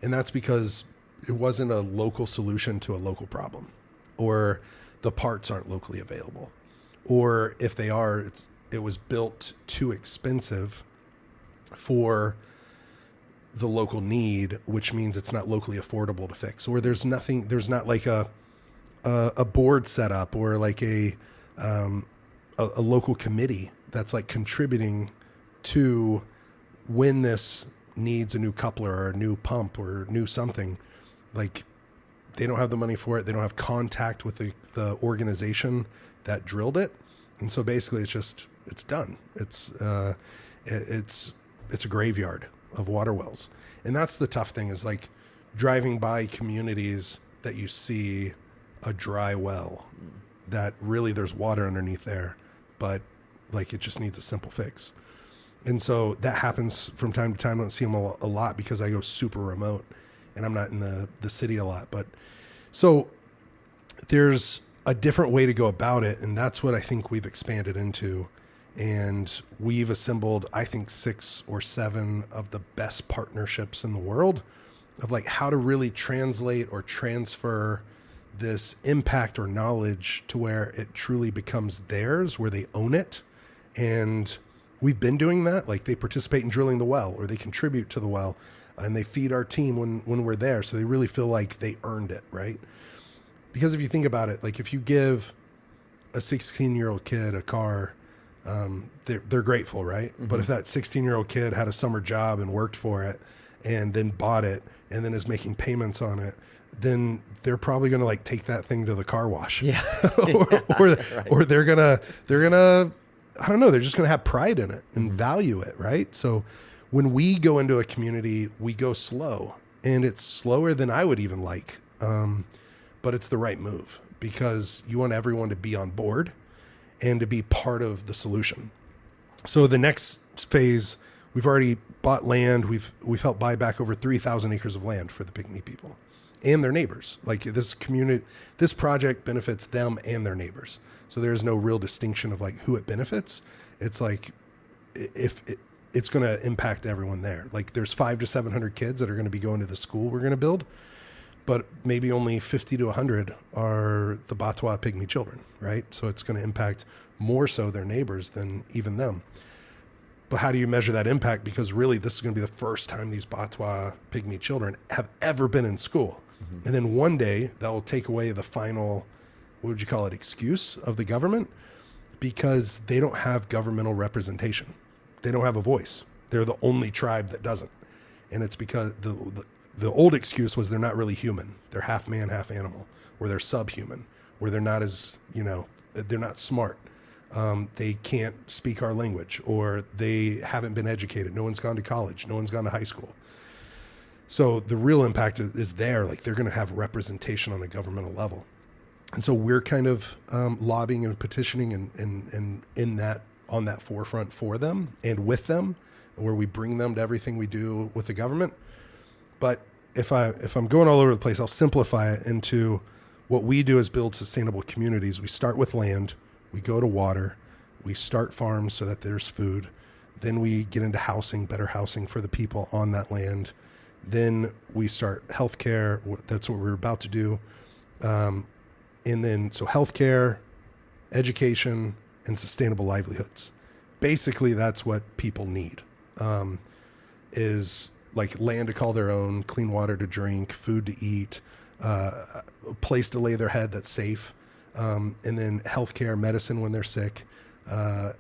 And that's because it wasn't a local solution to a local problem, or the parts aren't locally available, or if they are, it was built too expensive for the local need, which means it's not locally affordable to fix, or there's not like a board set up, or like a local committee that's like contributing to when this needs a new coupler or a new pump or new something. Like, they don't have the money for it. They don't have contact with the organization that drilled it. And so basically it's done. It's a graveyard of water wells. And that's the tough thing, is like driving by communities that you see a dry well that really there's water underneath there, but like it just needs a simple fix. And so that happens from time to time. I don't see them a lot because I go super remote and I'm not in the city a lot. But so there's a different way to go about it. And that's what I think we've expanded into. And we've assembled, I think, 6 or 7 of the best partnerships in the world of like how to really translate or transfer this impact or knowledge to where it truly becomes theirs, where they own it. And we've been doing that. Like, they participate in drilling the well, or they contribute to the well, and they feed our team when we're there. So they really feel like they earned it, right? Because if you think about it, like if you give a 16-year-old kid a car, they're grateful, right? Mm-hmm. But if that 16-year-old kid had a summer job and worked for it and then bought it and then is making payments on it, then they're probably going to like take that thing to the car wash. Yeah. or they're going to, I don't know, they're just going to have pride in it and value it, right? So when we go into a community, we go slow, and it's slower than I would even like. But it's the right move, because you want everyone to be on board and to be part of the solution. So the next phase, we've already bought land. We've helped buy back over 3,000 acres of land for the Pygmy people and their neighbors. Like, this community, this project benefits them and their neighbors. So there's no real distinction of like who it benefits. It's like, it's going to impact everyone there. Like, there's 500 to 700 kids that are going to be going to the school we're going to build, but maybe only 50 to 100 are the Batwa Pygmy children, right? So it's going to impact more so their neighbors than even them. But how do you measure that impact? Because really, this is going to be the first time these Batwa Pygmy children have ever been in school. Mm-hmm. And then one day that will take away the final, what would you call it, excuse of the government, because they don't have governmental representation. They don't have a voice. They're the only tribe that doesn't. And it's because the old excuse was they're not really human. They're half man, half animal, or they're subhuman, where they're not as, they're not smart. They can't speak our language, or they haven't been educated. No one's gone to college. No one's gone to high school. So the real impact is there. Like, they're going to have representation on a governmental level. And so we're kind of lobbying and petitioning and in that, on that forefront for them and with them, where we bring them to everything we do with the government. But if I'm going all over the place, I'll simplify it into what we do is build sustainable communities. We start with land, we go to water, we start farms so that there's food. Then we get into housing, better housing for the people on that land. Then we start healthcare. That's what we're about to do. And then, so healthcare, education, and sustainable livelihoods. Basically, that's what people need, is like land to call their own, clean water to drink, food to eat, a place to lay their head that's safe, and then healthcare, medicine when they're sick,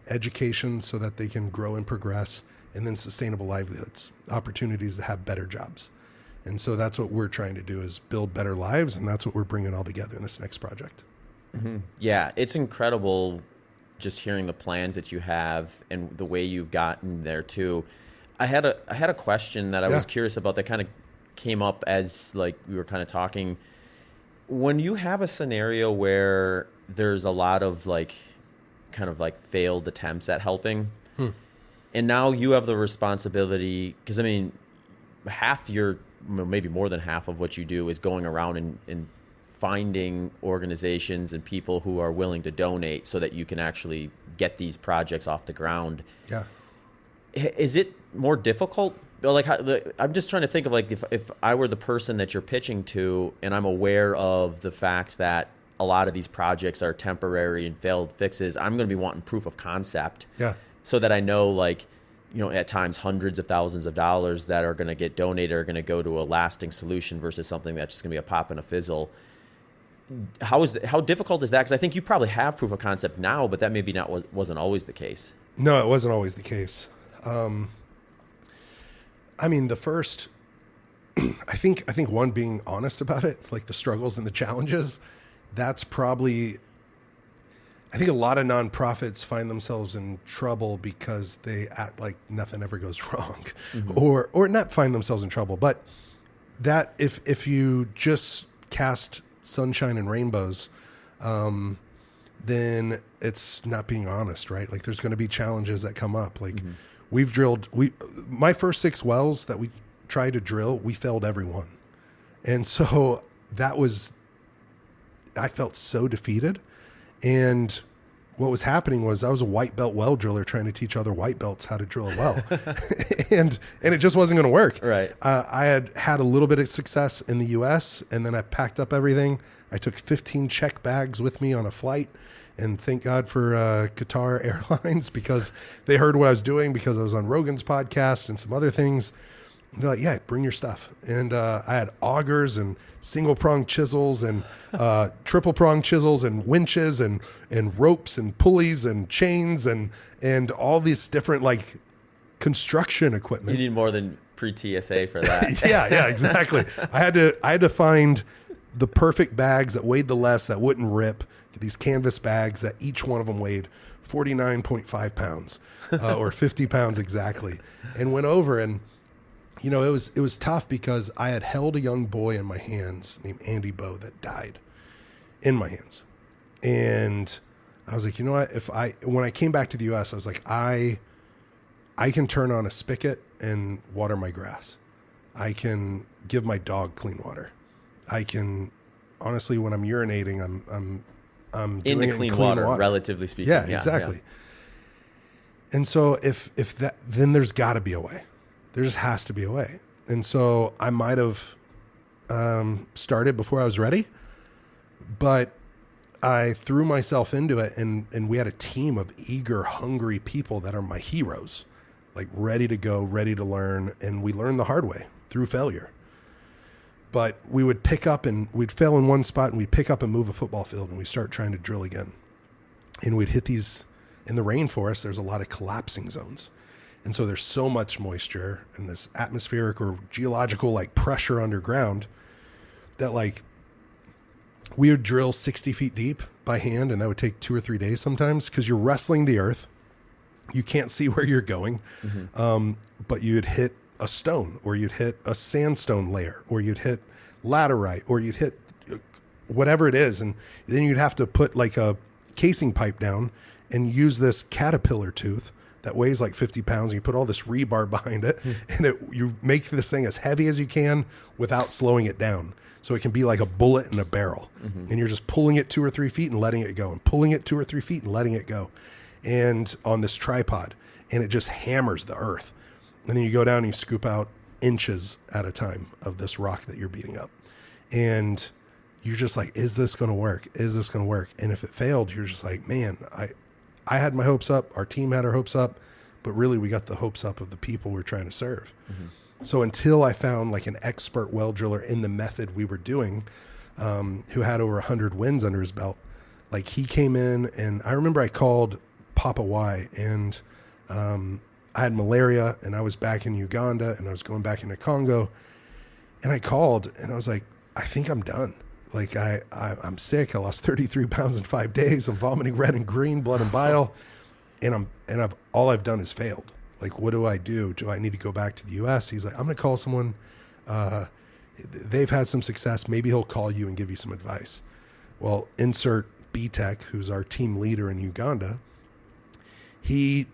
education so that they can grow and progress, and then sustainable livelihoods, opportunities to have better jobs. And so that's what we're trying to do, is build better lives, and that's what we're bringing all together in this next project. Mm-hmm. Yeah, it's incredible just hearing the plans that you have and the way you've gotten there too. I had a question that I was curious about that kind of came up as like we were kind of talking. When you have a scenario where there's a lot of like kind of like failed attempts at helping, and now you have the responsibility, because I mean, half your, maybe more than half of what you do is going around and finding organizations and people who are willing to donate so that you can actually get these projects off the ground. Yeah. Is it more difficult? Like, I'm just trying to think of like if I were the person that you're pitching to, and I'm aware of the fact that a lot of these projects are temporary and failed fixes, I'm going to be wanting proof of concept. Yeah. So that I know, like, at times hundreds of thousands of dollars that are going to get donated are going to go to a lasting solution versus something that's just going to be a pop and a fizzle. How difficult is that? Because I think you probably have proof of concept now, but that maybe wasn't always the case. No, it wasn't always the case. I mean, the first, I think one, being honest about it, like the struggles and the challenges, that's probably, I think a lot of nonprofits find themselves in trouble because they act like nothing ever goes wrong, or not find themselves in trouble, but that if you just cast sunshine and rainbows, then it's not being honest, right? Like there's going to be challenges that come up. Like we've drilled, my first 6 wells that we tried to drill, we failed every one. And so I felt so defeated. And what was happening was I was a white belt well driller trying to teach other white belts how to drill a well. and it just wasn't going to work. Right. I had a little bit of success in the US, and then I packed up everything. I took 15 check bags with me on a flight, and thank God for Qatar Airlines, because they heard what I was doing, because I was on Rogan's podcast and some other things. They're like, yeah, bring your stuff. And I had augers and single prong chisels and triple prong chisels and winches and ropes and pulleys and chains and all these different like construction equipment. You need more than pre-TSA for that. yeah, exactly. I had to find the perfect bags that weighed the less, that wouldn't rip. These canvas bags that each one of them weighed 49.5 pounds or 50 pounds exactly, and went over. And it was tough because I had held a young boy in my hands named Andy Bow that died in my hands. And I was like, you know what? When I came back to the US, I was like, I can turn on a spigot and water my grass. I can give my dog clean water. I can, honestly, when I'm urinating, I'm in doing the it clean water, relatively speaking. Yeah, exactly. Yeah. And so if that, then there's got to be a way. There just has to be a way. And so I might have started before I was ready, but I threw myself into it, and we had a team of eager, hungry people that are my heroes, like ready to go, ready to learn. And we learned the hard way through failure. But we would pick up and we'd fail in one spot, and we'd pick up and move a football field, and we'd start trying to drill again. And we'd hit these, in the rainforest, there's a lot of collapsing zones. And so there's so much moisture and this atmospheric or geological like pressure underground that like we would drill 60 feet deep by hand, and that would take 2 or 3 days sometimes, because you're wrestling the earth. You can't see where you're going. But you'd hit a stone, or you'd hit a sandstone layer, or you'd hit laterite, or you'd hit whatever it is. And then you'd have to put like a casing pipe down and use this caterpillar tooth that weighs like 50 pounds. And you put all this rebar behind it, and you make this thing as heavy as you can without slowing it down. So it can be like a bullet in a barrel. And you're just pulling it 2 or 3 feet and letting it go, and pulling it 2 or 3 feet and letting it go. And on this tripod, and it just hammers the earth. And then you go down and you scoop out inches at a time of this rock that you're beating up. And you're just like, is this going to work? Is this going to work? And if it failed, you're just like, man, I had my hopes up. Our team had our hopes up, but really we got the hopes up of the people we're trying to serve. So until I found like an expert well driller in the method we were doing, who had over 100 wins under his belt, like he came in, and I remember I called Papa Y, and I had malaria, and I was back in Uganda, and I was going back into Congo, and I called, and I was like, I think I'm done. Like I'm sick. I lost 33 pounds in 5 days. I'm vomiting red and green, blood and bile. And all I've done is failed. Like, what do I do? Do I need to go back to the US? He's like, I'm going to call someone. They've had some success. Maybe he'll call you and give you some advice. Well, insert B-Tech, who's our team leader in Uganda. He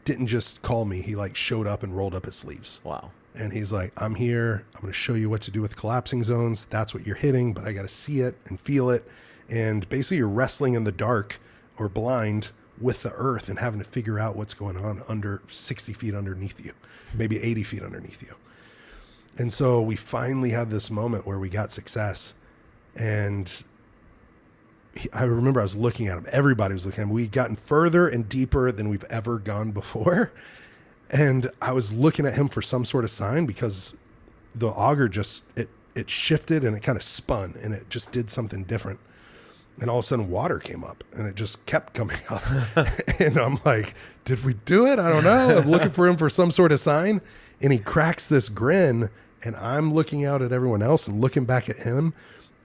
didn't just call me. He like showed up and rolled up his sleeves. Wow. And he's like, I'm here. I'm going to show you what to do with collapsing zones. That's what you're hitting, but I got to see it and feel it. And basically you're wrestling in the dark or blind with the earth and having to figure out what's going on under 60 feet underneath you, maybe 80 feet underneath you. And so we finally had this moment where we got success, and I remember I was looking at him. Everybody was looking at him. We'd gotten further and deeper than we've ever gone before. And I was looking at him for some sort of sign because the auger just, it shifted and it kind of spun and it just did something different. And all of a sudden water came up and it just kept coming up. And I'm like, did we do it? I don't know. I'm looking for him for some sort of sign. And he cracks this grin and I'm looking out at everyone else and looking back at him.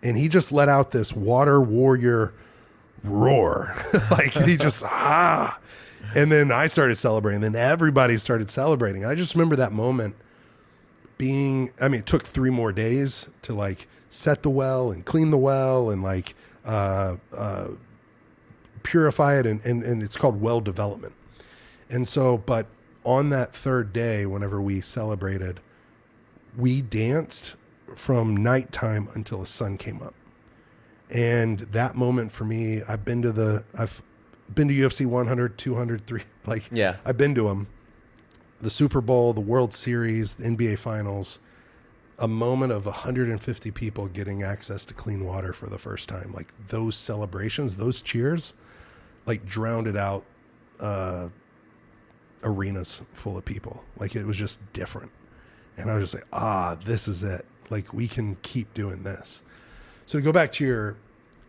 And he just let out this water warrior roar. Like he just, And then I started celebrating. Then everybody started celebrating. I just remember that moment it took 3 more days to like set the well and clean the well and like purify it. And it's called well development. And so, but on that 3rd day, whenever we celebrated, we danced from nighttime until the sun came up. And that moment for me, I've been to UFC 100, 200, 3, I've been to them. The Super Bowl, the World Series, the NBA Finals, a moment of 150 people getting access to clean water for the first time. Like those celebrations, those cheers, like drowned out arenas full of people. Like it was just different. And I was just like, this is it. Like we can keep doing this. So to go back to your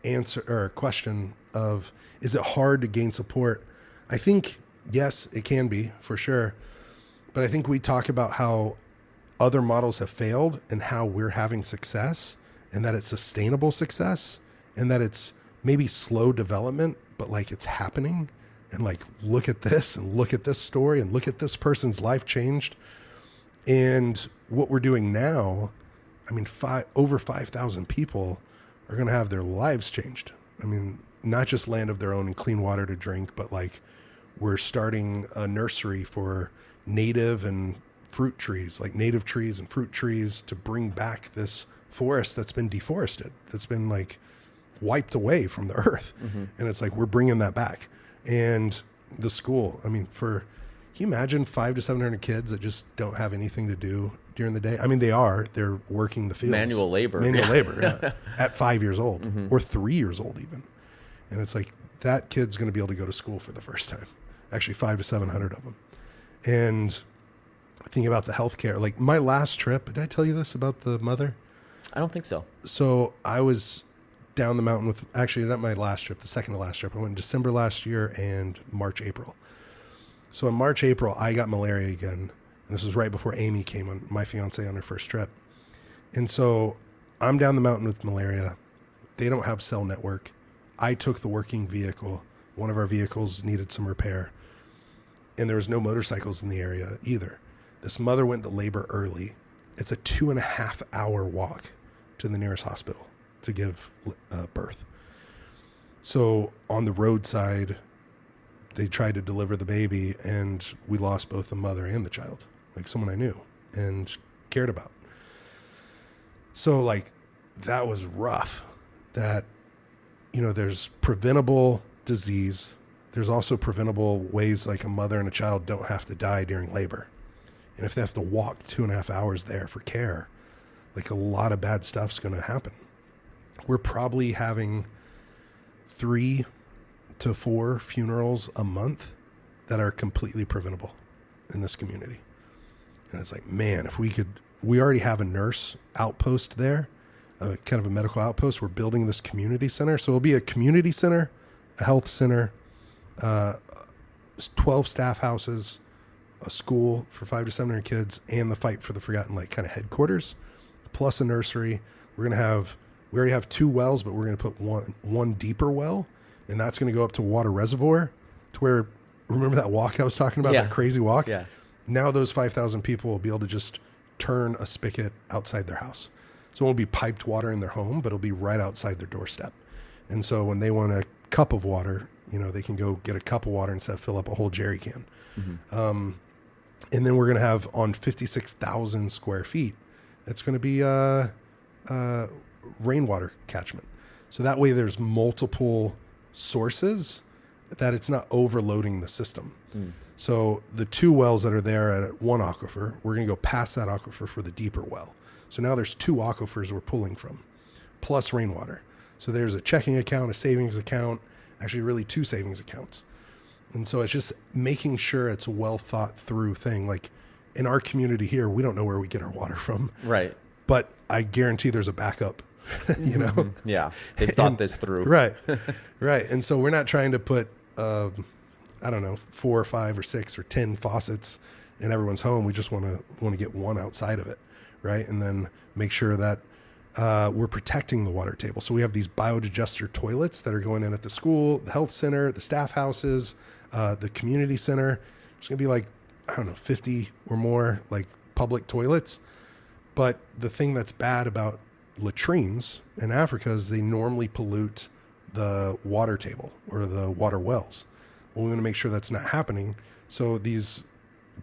answer or question of, is it hard to gain support? I think, yes, it can be for sure. But I think we talk about how other models have failed and how we're having success and that it's sustainable success and that it's maybe slow development, but like it's happening. And like, look at this and look at this story and look at this person's life changed. And what we're doing now, I mean, over 5,000 people are going to have their lives changed. I mean, not just land of their own and clean water to drink, but like we're starting a nursery for native and fruit trees, like native trees and fruit trees to bring back this forest that's been deforested, that's been like wiped away from the earth. Mm-hmm. And it's like, we're bringing that back. And the school, I mean, can you imagine 500 to 700 kids that just don't have anything to do during the day? I mean, they're working the fields. Manual labor, yeah. At 5 years old or 3 years old even. And it's like, that kid's going to be able to go to school for the first time. Actually, 500 to 700 of them. And thinking about the healthcare, like my last trip, did I tell you this about the mother? I don't think so. So I was down the mountain actually not my last trip, the second to last trip. I went in December last year and March, April. So in March, April, I got malaria again. And this was right before Amy came on, my fiance, on her first trip. And so I'm down the mountain with malaria. They don't have cell network. I took the working vehicle. One of our vehicles needed some repair. And there was no motorcycles in the area either. This mother went to labor early. It's a 2.5 hour walk to the nearest hospital to give birth. So on the roadside, they tried to deliver the baby and we lost both the mother and the child, like someone I knew and cared about. So like that was rough. That, there's preventable disease. There's also preventable ways like a mother and a child don't have to die during labor. And if they have to walk 2.5 hours there for care, like a lot of bad stuff's going to happen. We're probably having 3 to 4 funerals a month that are completely preventable in this community. And it's like, man, if we already have a nurse outpost there, kind of a medical outpost. We're building this community center. So it'll be a community center, a health center, 12 staff houses, a school for 500 to 700 kids, and the Fight for the Forgotten, like kind of headquarters, plus a nursery. We already have 2 wells, but we're going to put one deeper well, and that's going to go up to Water Reservoir to where, remember that walk I was talking about, that crazy walk? Yeah. Now those 5,000 people will be able to just turn a spigot outside their house. So it won't be piped water in their home, but it'll be right outside their doorstep. And so when they want a cup of water, they can go get a cup of water instead of fill up a whole jerry can. Mm-hmm. And then we're going to have on 56,000 square feet, it's going to be rainwater catchment. So that way there's multiple sources that it's not overloading the system. Mm. So the 2 wells that are there at one aquifer, we're going to go past that aquifer for the deeper well. So now there's 2 aquifers we're pulling from, plus rainwater. So there's a checking account, a savings account, actually really 2 savings accounts. And so it's just making sure it's a well thought through thing. Like in our community here, we don't know where we get our water from. Right. But I guarantee there's a backup, you know? Mm-hmm. Yeah. They've thought this through. Right. Right. And so we're not trying to put, I don't know, 4 or 5 or 6 or 10 faucets in everyone's home. We just want to get one outside of it. Right. And then make sure that we're protecting the water table. So we have these biodigester toilets that are going in at the school, the health center, the staff houses, the community center. There's going to be like, I don't know, 50 or more like public toilets. But the thing that's bad about latrines in Africa is they normally pollute the water table or the water wells. Well, we want to make sure that's not happening. So these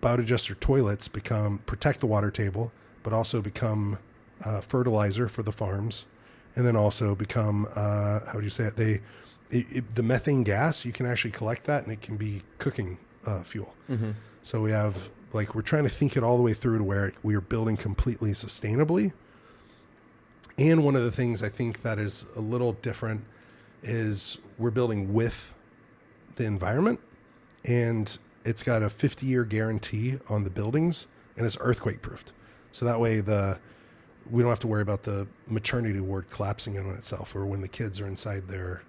biodigester toilets protect the water table, but also become fertilizer for the farms, and then also become, how do you say it? The methane gas, you can actually collect that and it can be cooking fuel. Mm-hmm. So we have, like, we're trying to think it all the way through to where we are building completely sustainably. And one of the things I think that is a little different is we're building with the environment, and it's got a 50-year guarantee on the buildings, and it's earthquake proofed. So that way we don't have to worry about the maternity ward collapsing in on itself, or when the kids are inside their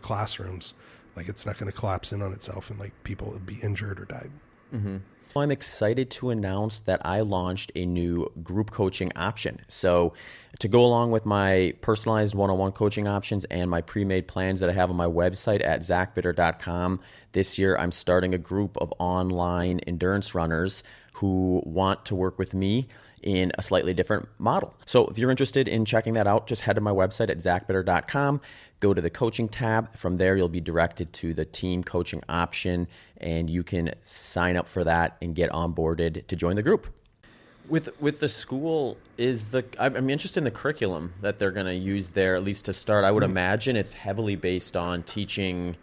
classrooms, like it's not going to collapse in on itself and like people would be injured or died. Mm-hmm. Well, I'm excited to announce that I launched a new group coaching option. So to go along with my personalized one-on-one coaching options and my pre-made plans that I have on my website at zachbitter.com, this year I'm starting a group of online endurance runners who want to work with me in a slightly different model. So if you're interested in checking that out, just head to my website at zachbitter.com, go to the coaching tab. From there, you'll be directed to the team coaching option, and you can sign up for that and get onboarded to join the group. With the school, I'm interested in the curriculum that they're going to use there, at least to start. I would imagine it's heavily based on teaching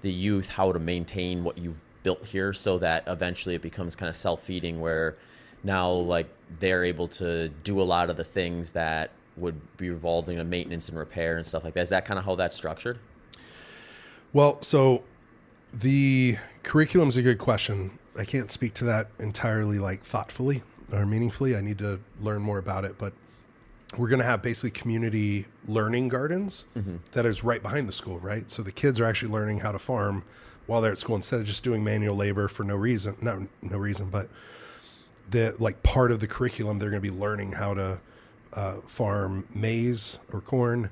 the youth how to maintain what you've built here, so that eventually it becomes kind of self-feeding, where now like they're able to do a lot of the things that would be revolving in maintenance and repair and stuff like that. Is that kind of how that's structured? Well, so the curriculum is a good question. I can't speak to that entirely like thoughtfully or meaningfully. I need to learn more about it, but we're going to have basically community learning gardens that is right behind the school, right? So the kids are actually learning how to farm while they're at school instead of just doing manual labor for no reason, but the like part of the curriculum, they're going to be learning how to farm maize or corn,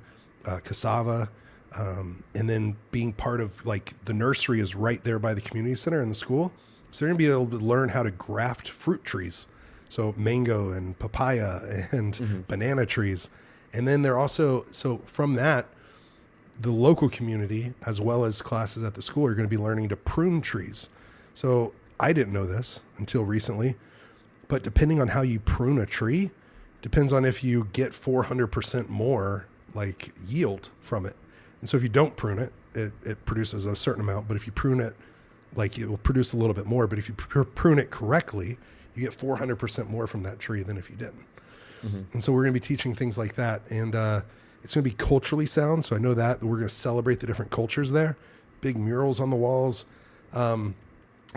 cassava, and then being part of like the nursery is right there by the community center in the school. So they're going to be able to learn how to graft fruit trees. So mango and papaya and banana trees. And then they're also, so from that, the local community, as well as classes at the school, are going to be learning to prune trees. So I didn't know this until recently, but depending on how you prune a tree, depends on if you get 400% more like yield from it. And so if you don't prune it, it produces a certain amount, but if you prune it, like it will produce a little bit more. But if you prune it correctly, you get 400% more from that tree than if you didn't. And so we're going to be teaching things like that. And it's going to be culturally sound. So I know that we're going to celebrate the different cultures there, big murals on the walls. But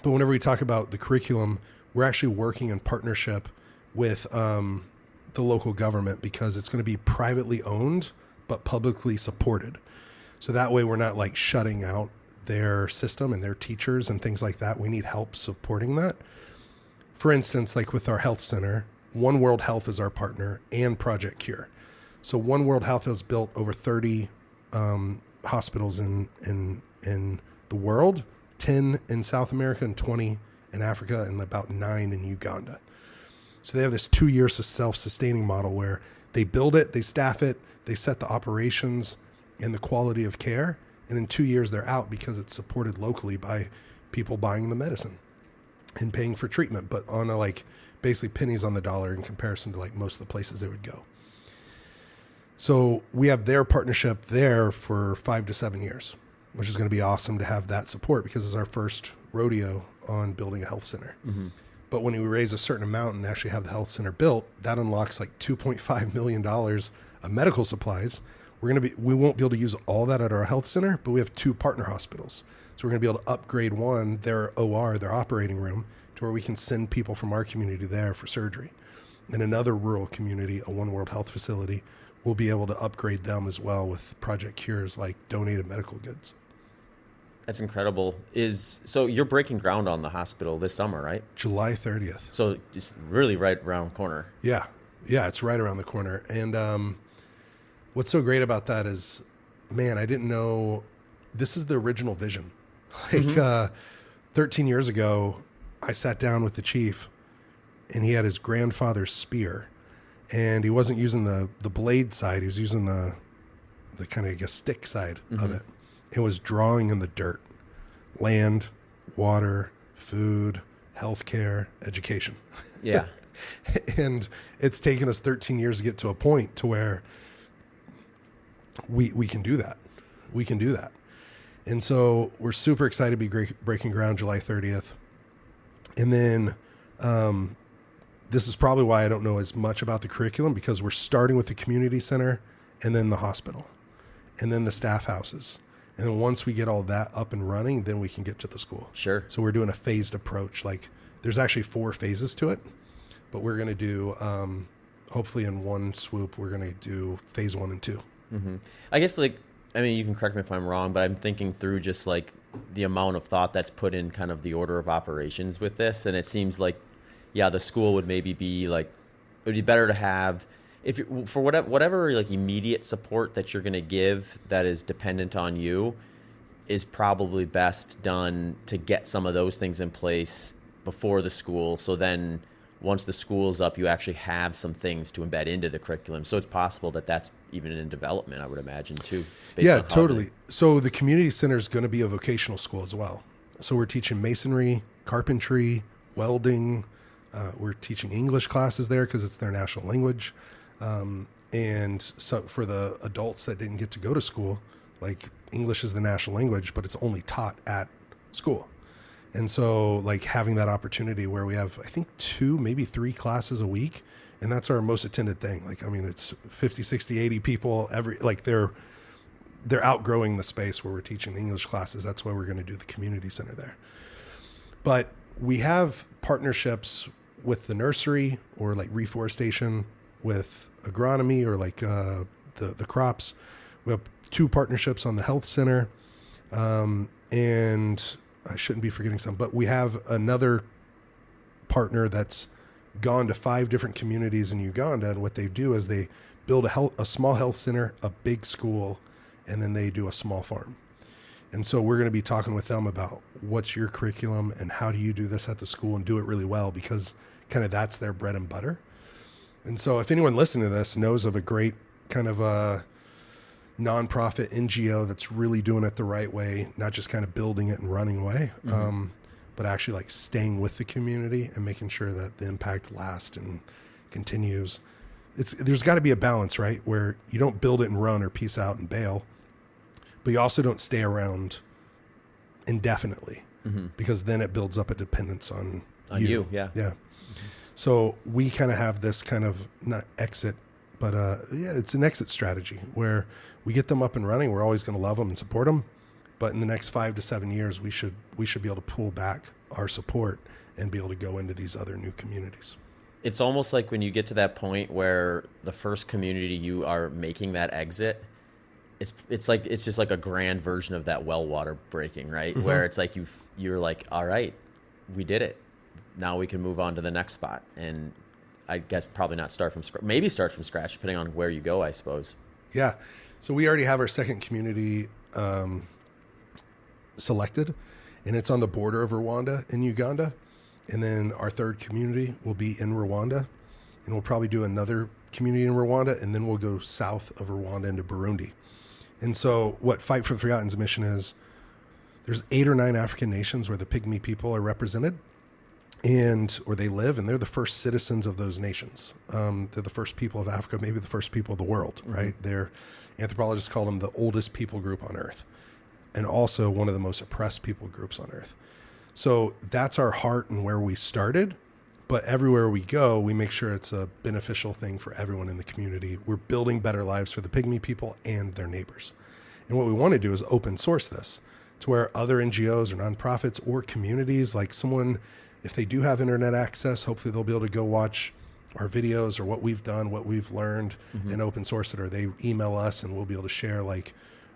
whenever we talk about the curriculum, we're actually working in partnership with the local government, because it's going to be privately owned, but publicly supported. So that way we're not like shutting out their system and their teachers and things like that. We need help supporting that. For instance, like with our health center, One World Health is our partner and Project Cure. So One World Health has built over 30 hospitals in the world, 10 in South America and 20 in Africa and about 9 in Uganda. So they have this 2-year self-sustaining model where they build it, they staff it, they set the operations and the quality of care. And in 2 years, they're out because it's supported locally by people buying the medicine and paying for treatment, but on a like basically pennies on the dollar in comparison to like most of the places they would go. So we have their partnership there for 5 to 7 years, which is going to be awesome to have that support, because it's our first rodeo on building a health center. But when we raise a certain amount and actually have the health center built, that unlocks like $2.5 million of medical supplies, we won't be able to use all that at our health center, but we have 2 partner hospitals. So we're going to be able to upgrade one, their OR, their operating room, to where we can send people from our community there for surgery. In another rural community, a One World Health facility, we'll be able to upgrade them as well with Project Cures, like donated medical goods. That's incredible. So you're breaking ground on the hospital this summer, right? July 30th. So just really right around the corner. Yeah. Yeah, it's right around the corner. And what's so great about that is, man, I didn't know this is the original vision. Like 13 years ago, I sat down with the chief, and he had his grandfather's spear, and he wasn't using the blade side. He was using the kind of, I guess, stick side of it. It was drawing in the dirt: land, water, food, healthcare, education. Yeah. And it's taken us 13 years to get to a point to where we can do that. We can do that. And so we're super excited to be breaking ground July 30th. And then this is probably why I don't know as much about the curriculum, because we're starting with the community center and then the hospital and then the staff houses. And then once we get all that up and running, then we can get to the school. Sure. So we're doing a phased approach. Like there's actually 4 phases to it, but we're going to do, hopefully in one swoop, we're going to do phase 1 and 2. Mm-hmm. I guess you can correct me if I'm wrong, but I'm thinking through just like the amount of thought that's put in kind of the order of operations with this. And it seems like, yeah, the school would maybe be like, it would be better to have, if you, for whatever like immediate support that you're going to give that is dependent on you, is probably best done to get some of those things in place before the school. So then once the school's up, you actually have some things to embed into the curriculum. So it's possible that that's even in development, I would imagine, too. Yeah, totally. So the community center is going to be a vocational school as well. So we're teaching masonry, carpentry, welding. We're teaching English classes there because it's their national language. And so for the adults that didn't get to go to school, like English is the national language, but it's only taught at school. And so like having that opportunity where we have, I think 2, maybe 3 classes a week, and that's our most attended thing. Like, I mean, it's 50, 60, 80 people they're outgrowing the space where we're teaching the English classes. That's why we're going to do the community center there. But we have partnerships with the nursery or like reforestation, with agronomy or like the crops. We have 2 partnerships on the health center. And I shouldn't be forgetting some, but we have another partner that's gone to 5 different communities in Uganda. And what they do is they build a small health center, a big school, and then they do a small farm. And so we're going to be talking with them about what's your curriculum and how do you do this at the school and do it really well, because kind of that's their bread and butter. And so if anyone listening to this knows of a great kind of a nonprofit NGO that's really doing it the right way, not just kind of building it and running away, but actually like staying with the community and making sure that the impact lasts and continues. There's got to be a balance, right? Where you don't build it and run or peace out and bail, but you also don't stay around indefinitely, because then it builds up a dependence on you. Yeah. So we kind of have this kind of not exit, but it's an exit strategy where we get them up and running. We're always going to love them and support them, but in the next 5 to 7 years, we should be able to pull back our support and be able to go into these other new communities. It's almost like when you get to that point where the first community you are making that exit, it's just like a grand version of that well water breaking, right? Where it's like you're like, all right, we did it. Now we can move on to the next spot. And I guess probably not start from scratch, maybe start from scratch, depending on where you go, I suppose. Yeah. So we already have our second community selected, and it's on the border of Rwanda and Uganda. And then our third community will be in Rwanda, and we'll probably do another community in Rwanda, and then we'll go south of Rwanda into Burundi. And so what Fight for the Forgotten's mission is, there's 8 or 9 African nations where the Pygmy people are represented, or they live, and they're the first citizens of those nations. They're the first people of Africa, maybe the first people of the world, right? Anthropologists call them the oldest people group on Earth, and also one of the most oppressed people groups on Earth. So that's our heart and where we started, But everywhere we go, we make sure it's a beneficial thing for everyone in the community. We're building better lives for the Pygmy people and their neighbors. And what we want to do is open source this to where other NGOs or nonprofits or communities, like someone, if they do have internet access, hopefully they'll be able to go watch our videos or what we've done, what we've learned, and open source it, or they email us and we'll be able to share like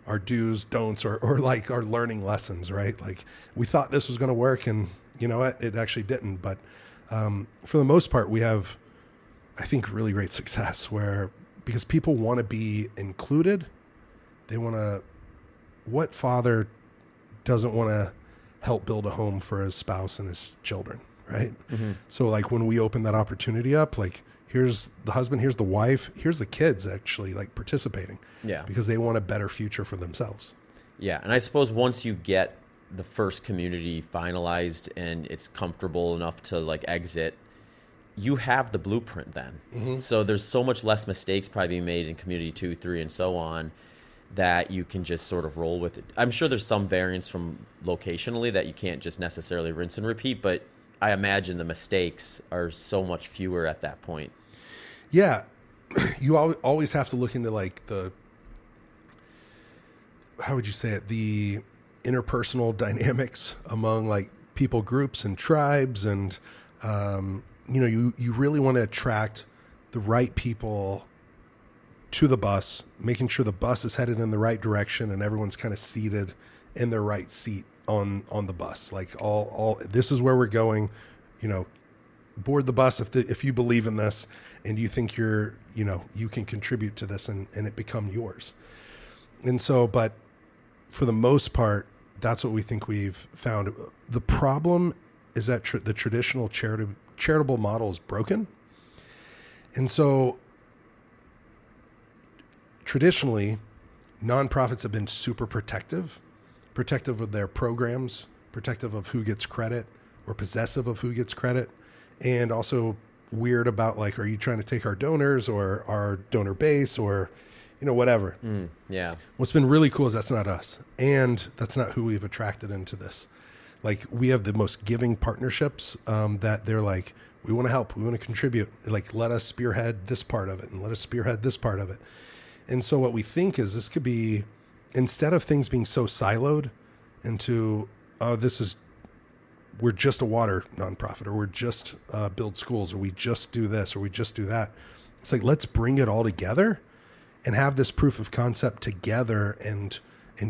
our do's, don'ts, or like our learning lessons, right? Like we thought this was going to work and you know what, it actually didn't. But for the most part, we have, I think, really great success because people want to be included. They want to, what father doesn't want to help build a home for his spouse and his children, right? So like when we open that opportunity up, like here's the husband, here's the wife, here's the kids actually like participating. Yeah. Because they want a better future for themselves. Yeah. And I suppose once you get the first community finalized and it's comfortable enough to like exit, you have the blueprint then. So there's so much less mistakes probably being made in community 2, 3, and so on, that you can just sort of roll with it. I'm sure there's some variance from locationally that you can't just necessarily rinse and repeat, but I imagine the mistakes are so much fewer at that point. Yeah. You always have to look into like how would you say it? The interpersonal dynamics among like people groups and tribes. And, you really want to attract the right people to the bus, making sure the bus is headed in the right direction and everyone's kind of seated in their right seat on the bus. Like all this is where we're going, board the bus if you believe in this and you think you can contribute to this and it become yours. And so, but for the most part, that's what we think we've found. The problem is that the traditional charitable model is broken. And so traditionally, nonprofits have been super protective of their programs, protective of who gets credit or possessive of who gets credit, and also weird about like, are you trying to take our donors or our donor base or, whatever. Yeah. What's been really cool is that's not us. And that's not who we've attracted into this. Like we have the most giving partnerships that they're like, we want to help, we want to contribute. Like, let us spearhead this part of it and let us spearhead this part of it. And so what we think is this could be, instead of things being so siloed into, we're just a water nonprofit, or we're just build schools, or we just do this, or we just do that. It's like, let's bring it all together and have this proof of concept together, and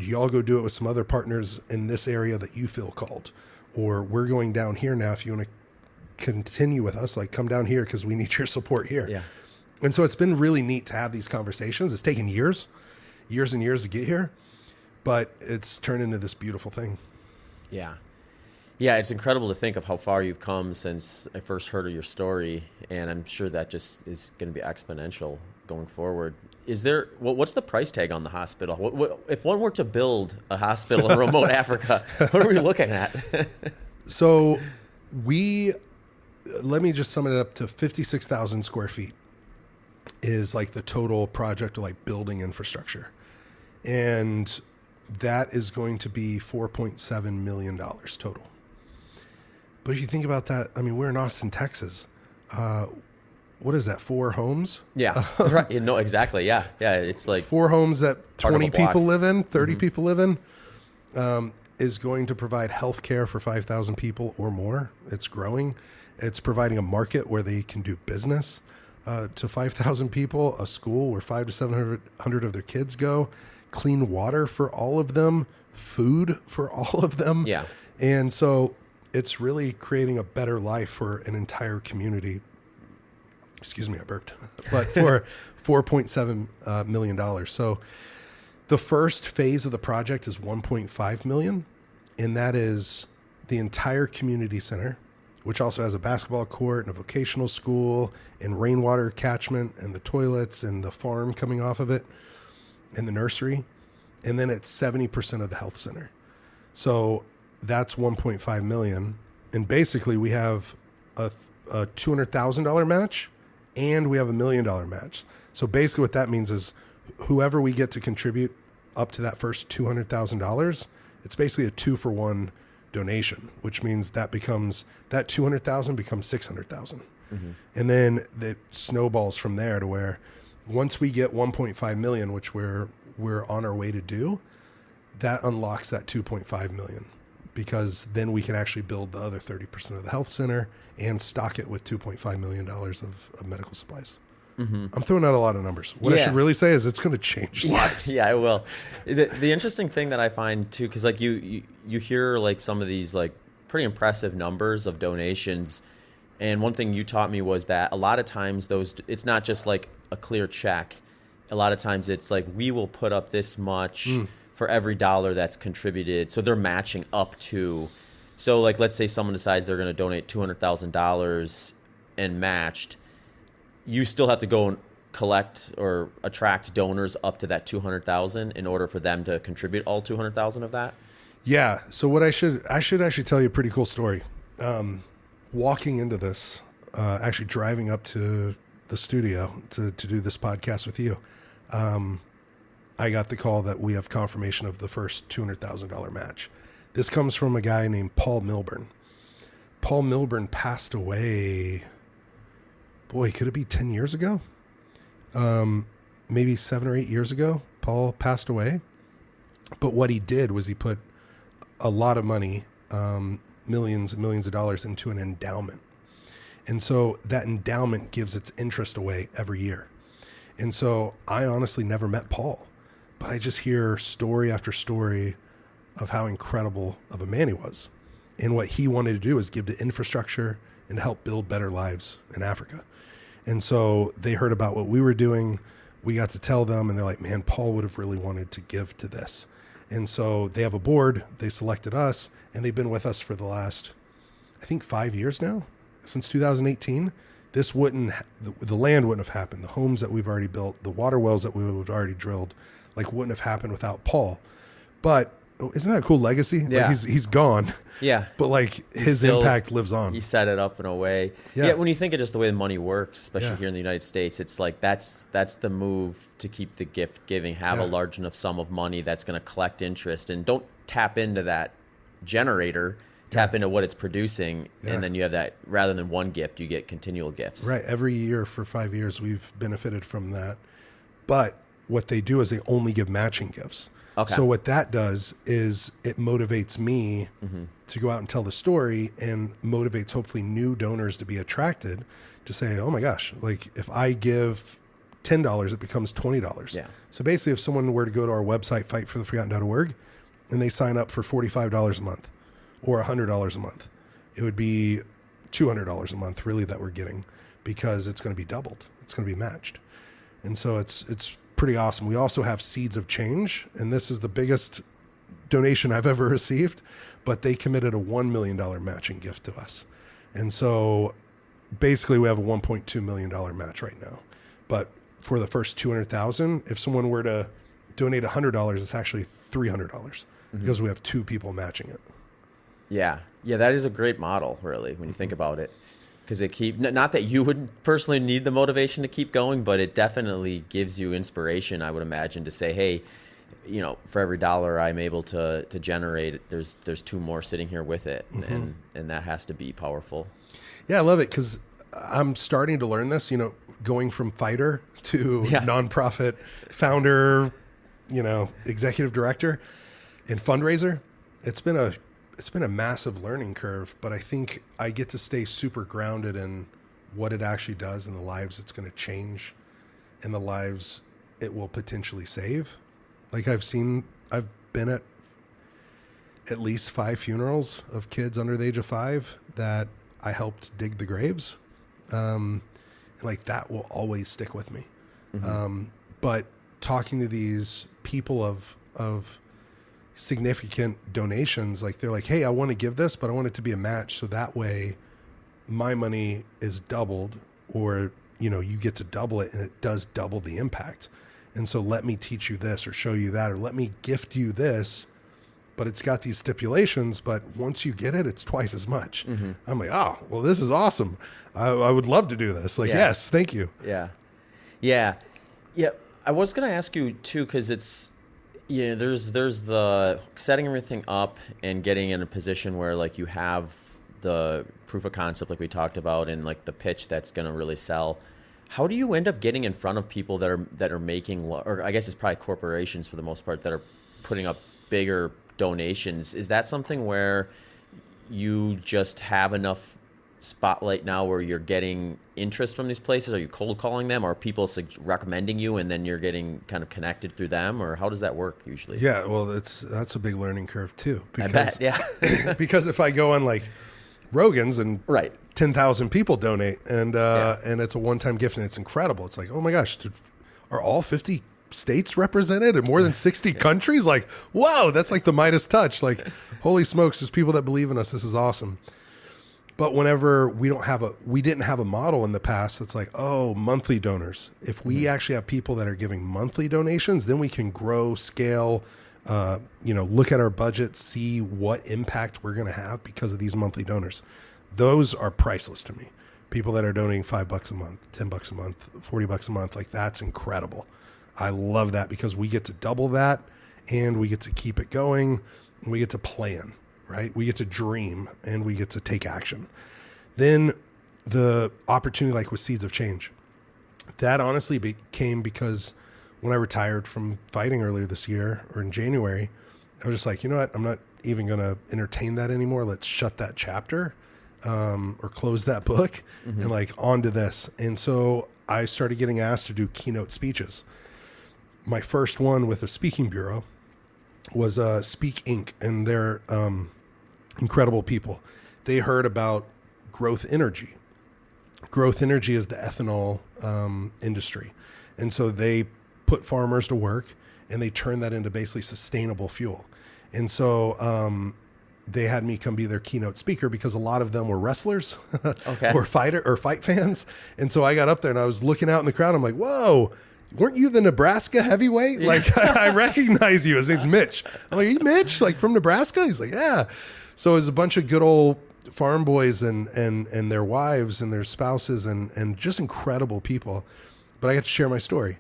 y'all go do it with some other partners in this area that you feel called, or we're going down here now. If you want to continue with us, like come down here because we need your support here. Yeah. And so it's been really neat to have these conversations. It's taken years and years to get here, but it's turned into this beautiful thing. Yeah. Yeah, it's incredible to think of how far you've come since I first heard of your story, and I'm sure that just is going to be exponential going forward. Is there, what's the price tag on the hospital? What, if one were to build a hospital in remote Africa, what are we looking at? So let me just sum it up to 56,000 square feet is like the total project, or like building infrastructure. And that is going to be $4.7 million total. But if you think about that, I mean, we're in Austin, Texas. What is that? 4 homes? Yeah, right. No, exactly. Yeah. Yeah. It's like 4 homes that 20 people live in, 30 people live in, is going to provide health care for 5,000 people or more. It's growing. It's providing a market where they can do business to 5,000 people, a school where 500 to 700 of their kids go, clean water for all of them, food for all of them. Yeah. And so it's really creating a better life for an entire community. Excuse me, I burped. But for $4.7 million. So the first phase of the project is $1.5 million, and that is the entire community center, which also has a basketball court and a vocational school and rainwater catchment and the toilets and the farm coming off of it and the nursery. And then it's 70% of the health center. So that's $1.5 million. And basically we have a $200,000 match and we have $1 million match. So basically what that means is whoever we get to contribute up to that first $200,000, it's basically a 2-for-1 donation, which means that 200,000 becomes 600,000. And then it snowballs from there to where once we get 1.5 million, which we're on our way to do, that unlocks that 2.5 million, because then we can actually build the other 30% of the health center and stock it with $2.5 million of medical supplies. I'm throwing out a lot of numbers. What I should really say is it's going to change lives. Yeah, I will. The interesting thing that I find too, because like you hear like some of these like pretty impressive numbers of donations, and one thing you taught me was that a lot of times it's not just like a clear check. A lot of times it's like, we will put up this much for every dollar that's contributed. So they're matching up to. So like, let's say someone decides they're going to donate $200,000 and matched. You still have to go and collect or attract donors up to that 200,000 in order for them to contribute all 200,000 of that. Yeah. So what I should actually tell you a pretty cool story. Walking into this, actually driving up to the studio to do this podcast with you, I got the call that we have confirmation of the first $200,000 match. This comes from a guy named Paul Milburn. Paul Milburn passed away. Boy, could it be 10 years ago? Maybe 7 or 8 years ago, Paul passed away. But what he did was he put a lot of money, millions and millions of dollars, into an endowment. And so that endowment gives its interest away every year. And so I honestly never met Paul, but I just hear story after story of how incredible of a man he was. And what he wanted to do is give to infrastructure and help build better lives in Africa. And so they heard about what we were doing. We got to tell them, and they're like, man, Paul would have really wanted to give to this. And so they have a board. They selected us, and they've been with us for the last, I think, 5 years now, since 2018. This the land wouldn't have happened. The homes that we've already built, the water wells that we've already drilled, like, wouldn't have happened without Paul. But isn't that a cool legacy? Yeah. Like, he's gone. Yeah. But like, his impact lives on. He set it up in a way. Yeah. When you think of just the way the money works, especially here in the United States, it's like that's the move to keep the gift giving, have a large enough sum of money that's going to collect interest, and don't tap into that generator, tap into what it's producing. And then you have that, rather than one gift, you get continual gifts. Right. Every year for 5 years, we've benefited from that. But what they do is they only give matching gifts. Okay. So what that does is it motivates me to go out and tell the story, and motivates hopefully new donors to be attracted to say, oh my gosh, like, if I give $10, it becomes $20. Yeah. So basically, if someone were to go to our website, fightfortheforgotten.org, and they sign up for $45 a month or $100 a month, it would be $200 a month really that we're getting, because it's going to be doubled. It's going to be matched. And so it's pretty awesome. We also have Seeds of Change, and this is the biggest donation I've ever received, but they committed a $1 million matching gift to us. And so basically we have a $1.2 million match right now. But for the first 200,000, if someone were to donate $100, it's actually $300 because we have 2 people matching it. Yeah. Yeah. That is a great model, really, when you think about it. Because not that you would personally need the motivation to keep going, but it definitely gives you inspiration, I would imagine, to say, hey, you know, for every dollar I'm able to generate, there's 2 more sitting here with it. And that has to be powerful. Yeah, I love it, because I'm starting to learn this, you know, going from fighter to nonprofit founder, you know, executive director and fundraiser. It's been a massive learning curve, but I think I get to stay super grounded in what it actually does and the lives it's going to change and the lives it will potentially save. Like, I've been at least 5 funerals of kids under the age of 5 that I helped dig the graves. Like, that will always stick with me. But talking to these people of significant donations, like, they're like, hey, I want to give this, but I want it to be a match, so that way my money is doubled, or, you know, you get to double it, and it does double the impact. And so let me teach you this, or show you that, or let me gift you this, but it's got these stipulations, but once you get it, it's twice as much. I'm like, oh, well, this is awesome. I would love to do this. Like, yes, thank you. Yeah. I was going to ask you too, because Yeah, there's the setting everything up and getting in a position where like you have the proof of concept like we talked about and like the pitch that's going to really sell. How do you end up getting in front of people that are making or I guess it's probably corporations for the most part that are putting up bigger donations? Is that something where you just have enough spotlight now where you're getting interest from these places? Are you cold calling them? Or are people recommending you and then you're getting kind of connected through them? Or how does that work usually? Yeah, well, that's a big learning curve too. I bet, yeah. Because if I go on like Rogan's and Right. 10,000 people donate and it's a one-time gift and it's incredible. It's like, oh my gosh, are all 50 states represented in more than 60 countries? Like, whoa, that's like the Midas touch. Like, holy smokes, there's people that believe in us. This is awesome. But whenever we didn't have a model in the past, it's like, oh, monthly donors. If we actually have people that are giving monthly donations, then we can grow, scale, look at our budget, see what impact we're going to have because of these monthly donors. Those are priceless to me. People that are donating $5 a month, $10 a month, $40 a month, like that's incredible. I love that because we get to double that and we get to keep it going and we get to plan. Right? We get to dream and we get to take action. Then the opportunity, like with Seeds of Change, that honestly became because when I retired from fighting earlier this year or in January, I was just like, you know what? I'm not even going to entertain that anymore. Let's shut that chapter or close that book and like on to this. And so I started getting asked to do keynote speeches. My first one with a speaking bureau was Speak Inc. and they're incredible people. They heard about growth energy. Growth energy is the ethanol industry. And so they put farmers to work and they turned that into basically sustainable fuel. And so they had me come be their keynote speaker because a lot of them were wrestlers or fight fans. And so I got up there and I was looking out in the crowd. I'm like, whoa, weren't you the Nebraska heavyweight? Yeah. Like, I recognize you. His name's Mitch. I'm like, are you Mitch? Like from Nebraska? He's like, yeah. So it was a bunch of good old farm boys and their wives and their spouses and just incredible people. But I got to share my story.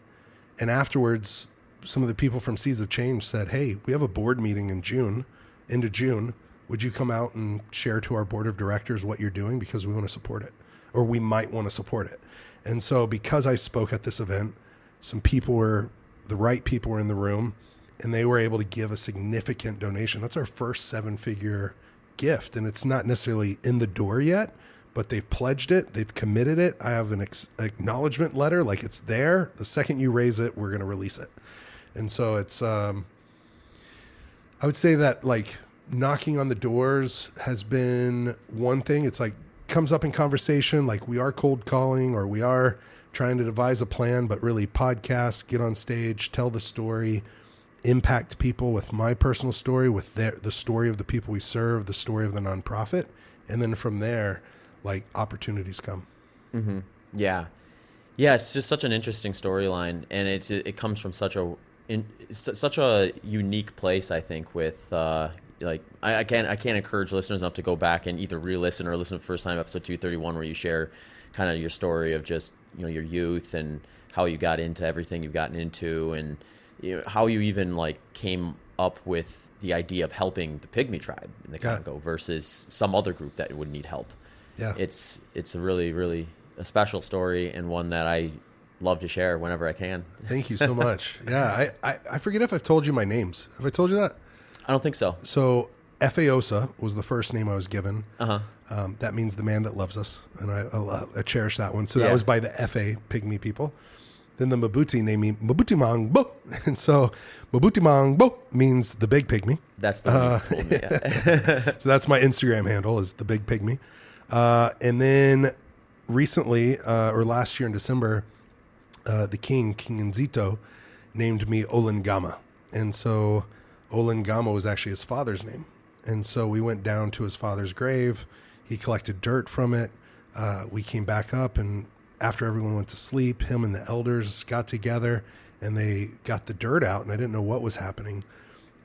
And afterwards, some of the people from Seeds of Change said, hey, we have a board meeting in into June. Would you come out and share to our board of directors what you're doing? Because we want to support it, or we might want to support it. And so because I spoke at this event, the right people were in the room and they were able to give a significant donation. That's our first 7-figure gift. And it's not necessarily in the door yet, but they've pledged it. They've committed it. I have an acknowledgement letter. Like it's there. The second you raise it, we're going to release it. And so it's, I would say that like knocking on the doors has been one thing. It's like comes up in conversation. Like we are cold calling or we are trying to devise a plan, but really podcast, get on stage, tell the story, impact people with my personal story, with the story of the people we serve, the story of the nonprofit. And then from there, like opportunities come. Mm-hmm. Yeah. Yeah. It's just such an interesting storyline. And it comes from such a unique place, I think, with, I can't encourage listeners enough to go back and either re-listen or listen to the first time episode 231, where you share kind of your story of just, your youth and how you got into everything you've gotten into and how you even like came up with the idea of helping the Pygmy Tribe in the Congo versus some other group that would need help. Yeah. It's a really, really a special story and one that I love to share whenever I can. Thank you so much. Yeah. I forget if I've told you my names. Have I told you that? I don't think so. So Efeosa was the first name I was given. Uh-huh. That means the man that loves us. And I cherish that one. So that was by the FA Pygmy people. Then the Mabuti named me Mabuti Mangbo. And so Mabuti Mangbo means the big pygmy. That's the one you told me, So that's my Instagram handle is the big pygmy. And then recently, or last year in December, the King Nzito, named me Olengama. And so Olengama was actually his father's name. And so we went down to his father's grave. He collected dirt from it. We came back up, and after everyone went to sleep, him and the elders got together and they got the dirt out, and I didn't know what was happening,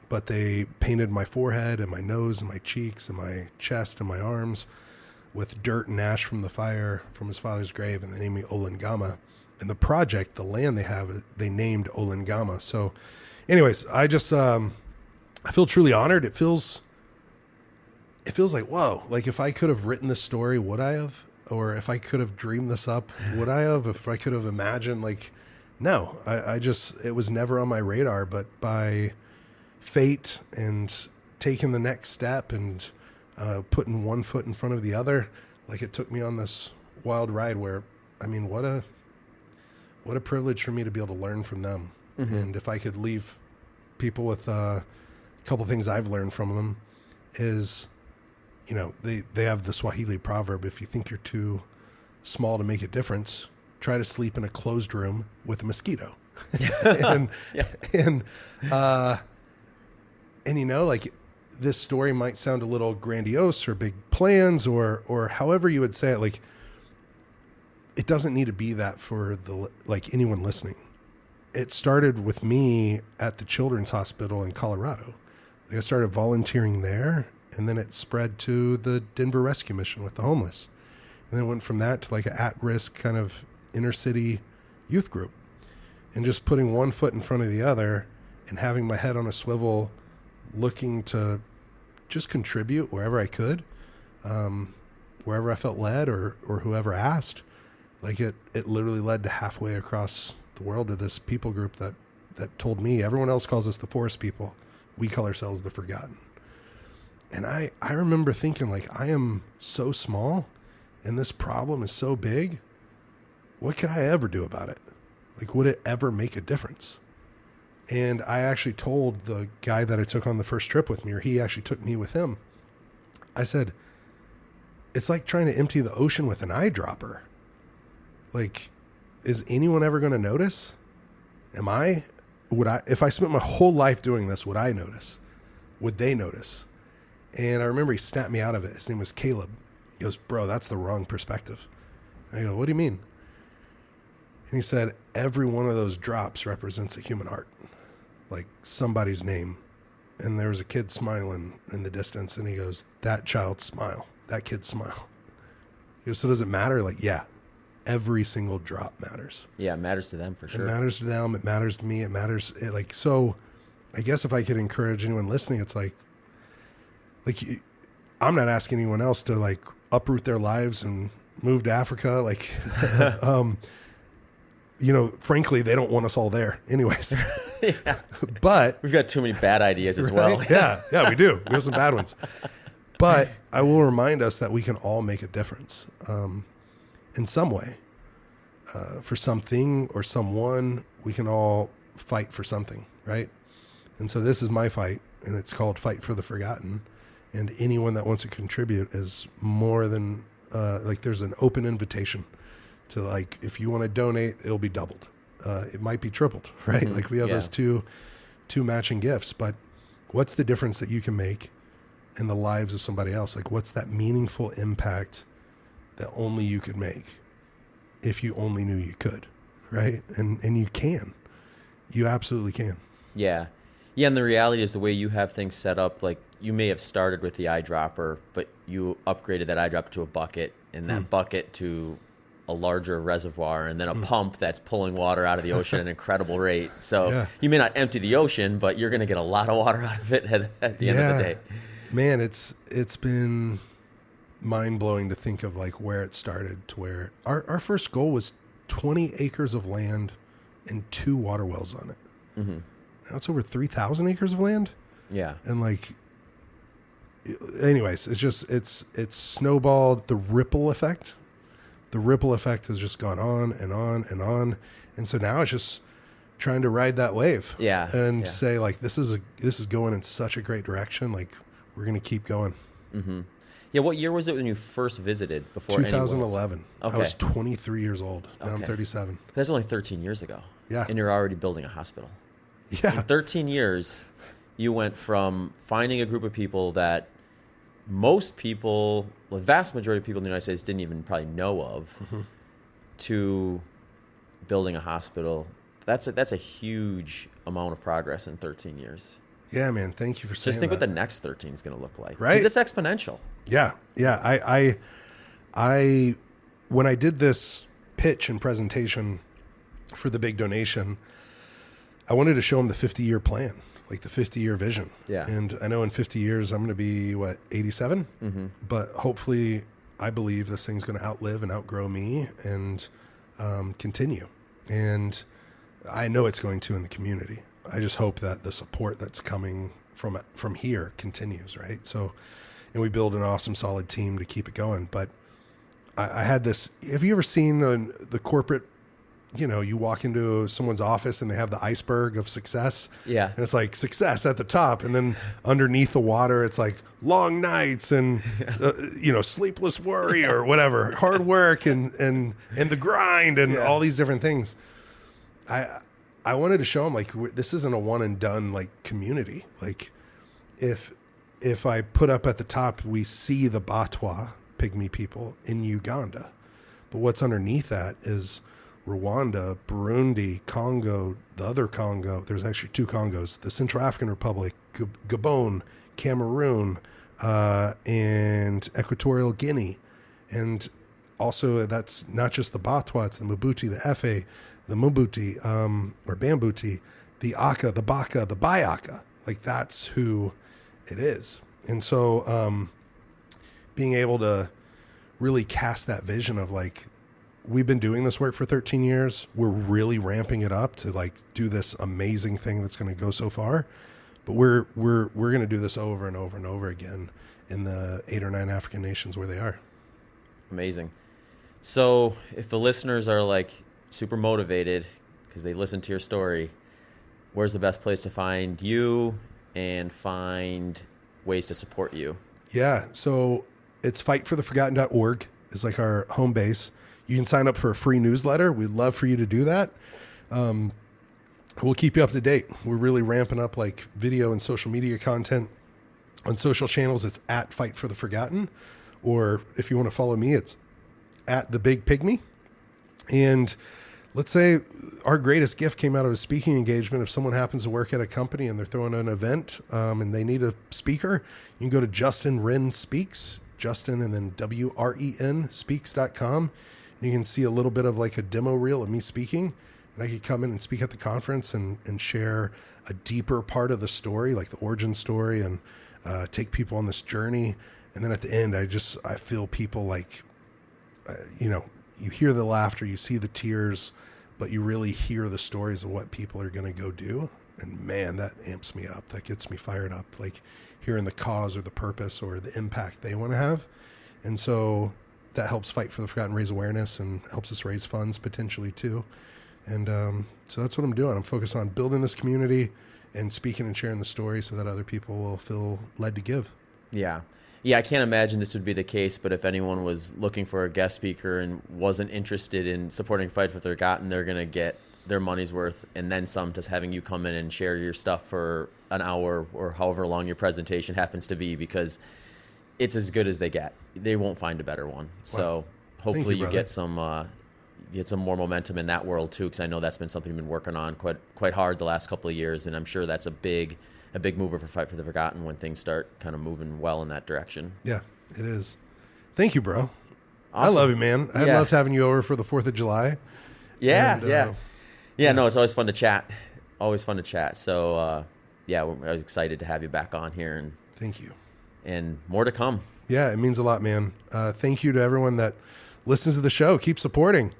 but they painted my forehead and my nose and my cheeks and my chest and my arms with dirt and ash from the fire from his father's grave, and they named me Olengama. And the project, the land they have, they named Olengama. So anyways, I just, I feel truly honored. It feels like, whoa, like if I could have written this story, would I have? Or if I could have dreamed this up, would I have? If I could have imagined, like, no, I just, it was never on my radar, but by fate and taking the next step and putting one foot in front of the other, like it took me on this wild ride where, I mean, what a privilege for me to be able to learn from them. Mm-hmm. And if I could leave people with a couple things I've learned from them is, you know, they have the Swahili proverb, if you think you're too small to make a difference, try to sleep in a closed room with a mosquito. and you know, like this story might sound a little grandiose or big plans or however you would say it, like it doesn't need to be that for like anyone listening. It started with me at the Children's Hospital in Colorado. Like I started volunteering there, and then it spread to the Denver Rescue Mission with the homeless. And then it went from that to like an at-risk kind of inner city youth group. And just putting one foot in front of the other and having my head on a swivel, looking to just contribute wherever I could, wherever I felt led or whoever asked. Like it literally led to halfway across the world to this people group that told me, everyone else calls us the forest people. We call ourselves the forgotten. And I remember thinking, like, I am so small and this problem is so big. What could I ever do about it? Like, would it ever make a difference? And I actually told the guy that I took on the first trip with me, or he actually took me with him. I said, it's like trying to empty the ocean with an eyedropper. Like, is anyone ever going to notice? If I spent my whole life doing this, would I notice? Would they notice? And I remember he snapped me out of it. His name was Caleb. He goes, bro, that's the wrong perspective. I go, what do you mean? And he said, every one of those drops represents a human heart, like somebody's name. And there was a kid smiling in the distance. And he goes, that child's smile, that kid's smile. He goes, so does it matter? Like, yeah, every single drop matters. Yeah, it matters to them for sure. It matters to them. It matters to me. It matters. So I guess if I could encourage anyone listening, it's like I'm not asking anyone else to like uproot their lives and move to Africa. Like, you know, frankly, they don't want us all there anyways. Yeah. But we've got too many bad ideas as right? well. Yeah, we do. We have some bad ones. But I will remind us that we can all make a difference in some way. For something or someone, we can all fight for something, right? And so this is my fight, and it's called Fight for the Forgotten. And anyone that wants to contribute is more than, like there's an open invitation to like, if you want to donate, it'll be doubled. It might be tripled, right? Mm-hmm. Like we have those two matching gifts, but what's the difference that you can make in the lives of somebody else? Like what's that meaningful impact that only you could make if you only knew you could, right? And you can. You absolutely can. Yeah. Yeah, and the reality is the way you have things set up, like you may have started with the eyedropper, but you upgraded that eyedropper to a bucket, and that bucket to a larger reservoir, and then a pump that's pulling water out of the ocean at an incredible rate. So you may not empty the ocean, but you're going to get a lot of water out of it at the end of the day. Man, it's been mind-blowing to think of like where it started to where our first goal was 20 acres of land and 2 water wells on it. Mm-hmm. Now it's over 3,000 acres of land. Yeah. And like, anyways, it's snowballed. The ripple effect has just gone on and on and on. And so now it's just trying to ride that wave. Yeah. And say like, this is going in such a great direction. Like we're going to keep going. Mm-hmm. Yeah. What year was it when you first visited? Before 2011. Okay. I was 23 years old. Now I'm 37. That's only 13 years ago. Yeah. And you're already building a hospital. Yeah. In 13 years, you went from finding a group of people that most people, the vast majority of people in the United States didn't even probably know of, to building a hospital. That's a huge amount of progress in 13 years. Yeah, man. Thank you for saying that. Just think what the next 13 is going to look like. Right. Because it's exponential. Yeah. Yeah. I when I did this pitch and presentation for the big donation, I wanted to show them the 50-year plan, like the 50-year vision. Yeah. And I know in 50 years, I'm going to be, 87? Mm-hmm. But hopefully, I believe this thing's going to outlive and outgrow me and continue. And I know it's going to in the community. I just hope that the support that's coming from here continues, right? So, and we build an awesome, solid team to keep it going. But I had this, have you ever seen the corporate, you walk into someone's office and they have the iceberg of success? Yeah. And it's like success at the top. And then underneath the water, it's like long nights and, sleepless worry or whatever, hard work and the grind and all these different things. I wanted to show them like, this isn't a one and done like community. Like if I put up at the top, we see the Batwa Pygmy people in Uganda, but what's underneath that is Rwanda, Burundi, Congo, the other Congo. There's actually 2 Congos, the Central African Republic, Gabon, Cameroon, and Equatorial Guinea. And also that's not just the Batwa, it's the Mbuti, the Efe, the Mbuti, or Bambuti, the Aka, the Baka, the Bayaka. Like that's who it is. And so being able to really cast that vision of like, we've been doing this work for 13 years. We're really ramping it up to like do this amazing thing that's going to go so far. But we're going to do this over and over and over again in the 8 or 9 African nations where they are. Amazing. So if the listeners are like super motivated because they listen to your story, where's the best place to find you and find ways to support you? Yeah. So it's fightfortheforgotten.org is like our home base. You can sign up for a free newsletter. We'd love for you to do that. We'll keep you up to date. We're really ramping up like video and social media content on social channels. It's at Fight for the Forgotten, or if you want to follow me, it's at The Big Pygmy. And let's say our greatest gift came out of a speaking engagement. If someone happens to work at a company and they're throwing an event and they need a speaker, you can go to Justin Wren Speaks, Justin and then WREN speaks.com. And you can see a little bit of like a demo reel of me speaking. And I could come in and speak at the conference and share a deeper part of the story, like the origin story, and take people on this journey. And then at the end, I feel people like, you hear the laughter, you see the tears, but you really hear the stories of what people are going to go do. And man, that amps me up. That gets me fired up, like hearing the cause or the purpose or the impact they want to have. And so that helps Fight for the Forgotten raise awareness and helps us raise funds potentially too. And so that's what I'm doing. I'm focused on building this community and speaking and sharing the story so that other people will feel led to give. Yeah. Yeah, I can't imagine this would be the case, but if anyone was looking for a guest speaker and wasn't interested in supporting Fight for the Forgotten, they're going to get their money's worth and then some, just having you come in and share your stuff for an hour or however long your presentation happens to be, because it's as good as they get. They won't find a better one. Wow. So hopefully you get some more momentum in that world too, because I know that's been something you've been working on quite hard the last couple of years, and I'm sure that's a big mover for Fight for the Forgotten when things start kind of moving well in that direction. Yeah, it is. Thank you, bro. Awesome. I love you, man. I loved having you over for the 4th of July. Yeah, and, no, it's always fun to chat. Always fun to chat. So, I was excited to have you back on here. And thank you. And more to come. Yeah, it means a lot, man. Thank you to everyone that listens to the show. Keep supporting.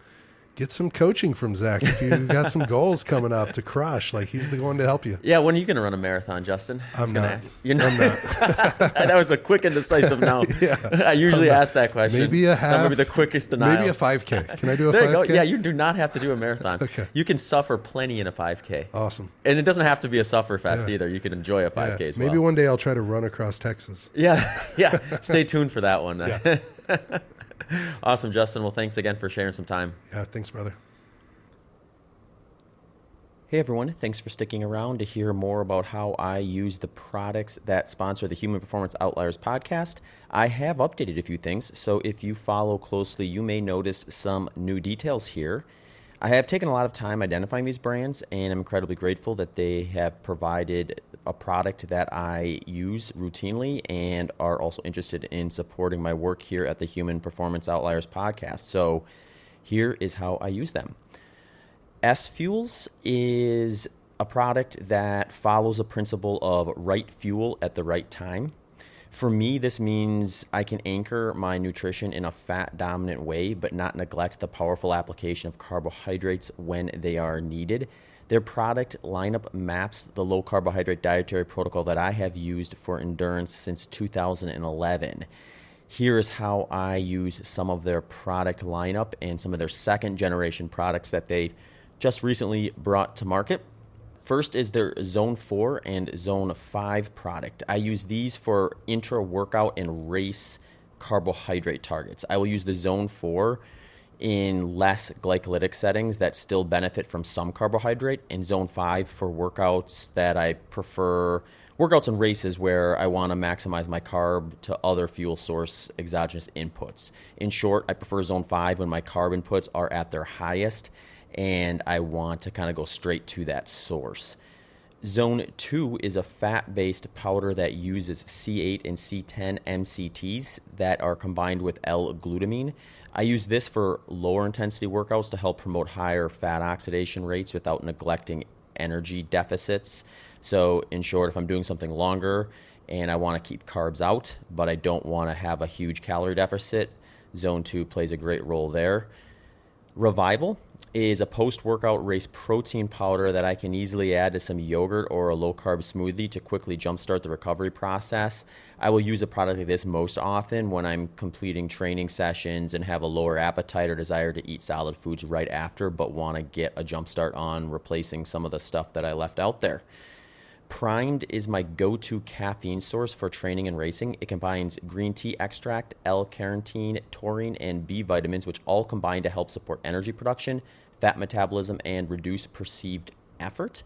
Get some coaching from Zach if you got some goals coming up to crush. Like, he's the one to help you. Yeah, when are you going to run a marathon, Justin? I'm not. You're not. I'm not. That was a quick and decisive no. Yeah, I usually ask that question. Maybe a half. That might be the quickest denial. Maybe a 5K. Can I do a there 5K? You go. Yeah, you do not have to do a marathon. Okay. You can suffer plenty in a 5K. Awesome. And it doesn't have to be a suffer fest either. You can enjoy a 5K as well. Maybe one day I'll try to run across Texas. Yeah. Stay tuned for that one. Yeah. Awesome, Justin. Well, thanks again for sharing some time. Yeah, thanks, brother. Hey everyone, thanks for sticking around to hear more about how I use the products that sponsor the Human Performance Outliers podcast. I have updated a few things, so if you follow closely, you may notice some new details here. I have taken a lot of time identifying these brands, and I'm incredibly grateful that they have provided a product that I use routinely and are also interested in supporting my work here at the Human Performance Outliers podcast. So here is how I use them. S-Fuels is a product that follows a principle of right fuel at the right time. For me, this means I can anchor my nutrition in a fat-dominant way, but not neglect the powerful application of carbohydrates when they are needed. Their product lineup maps the low-carbohydrate dietary protocol that I have used for endurance since 2011. Here is how I use some of their product lineup and some of their second-generation products that they've just recently brought to market. First is their Zone 4 and Zone 5 product. I use these for intra-workout and race carbohydrate targets. I will use the Zone 4 in less glycolytic settings that still benefit from some carbohydrate, and Zone 5 for workouts that I prefer, workouts and races where I want to maximize my carb to other fuel source exogenous inputs. In short, I prefer Zone 5 when my carb inputs are at their highest and I want to kind of go straight to that source. Zone 2 is a fat-based powder that uses C8 and C10 MCTs that are combined with L-glutamine. I use this for lower intensity workouts to help promote higher fat oxidation rates without neglecting energy deficits. So in short, if I'm doing something longer and I want to keep carbs out, but I don't want to have a huge calorie deficit, Zone 2 plays a great role there. Revival is a post-workout race protein powder that I can easily add to some yogurt or a low-carb smoothie to quickly jumpstart the recovery process. I will use a product like this most often when I'm completing training sessions and have a lower appetite or desire to eat solid foods right after, but want to get a jumpstart on replacing some of the stuff that I left out there. Primed is my go-to caffeine source for training and racing. It combines green tea extract, L-carnitine, taurine, and B vitamins, which all combine to help support energy production, fat metabolism, and reduce perceived effort.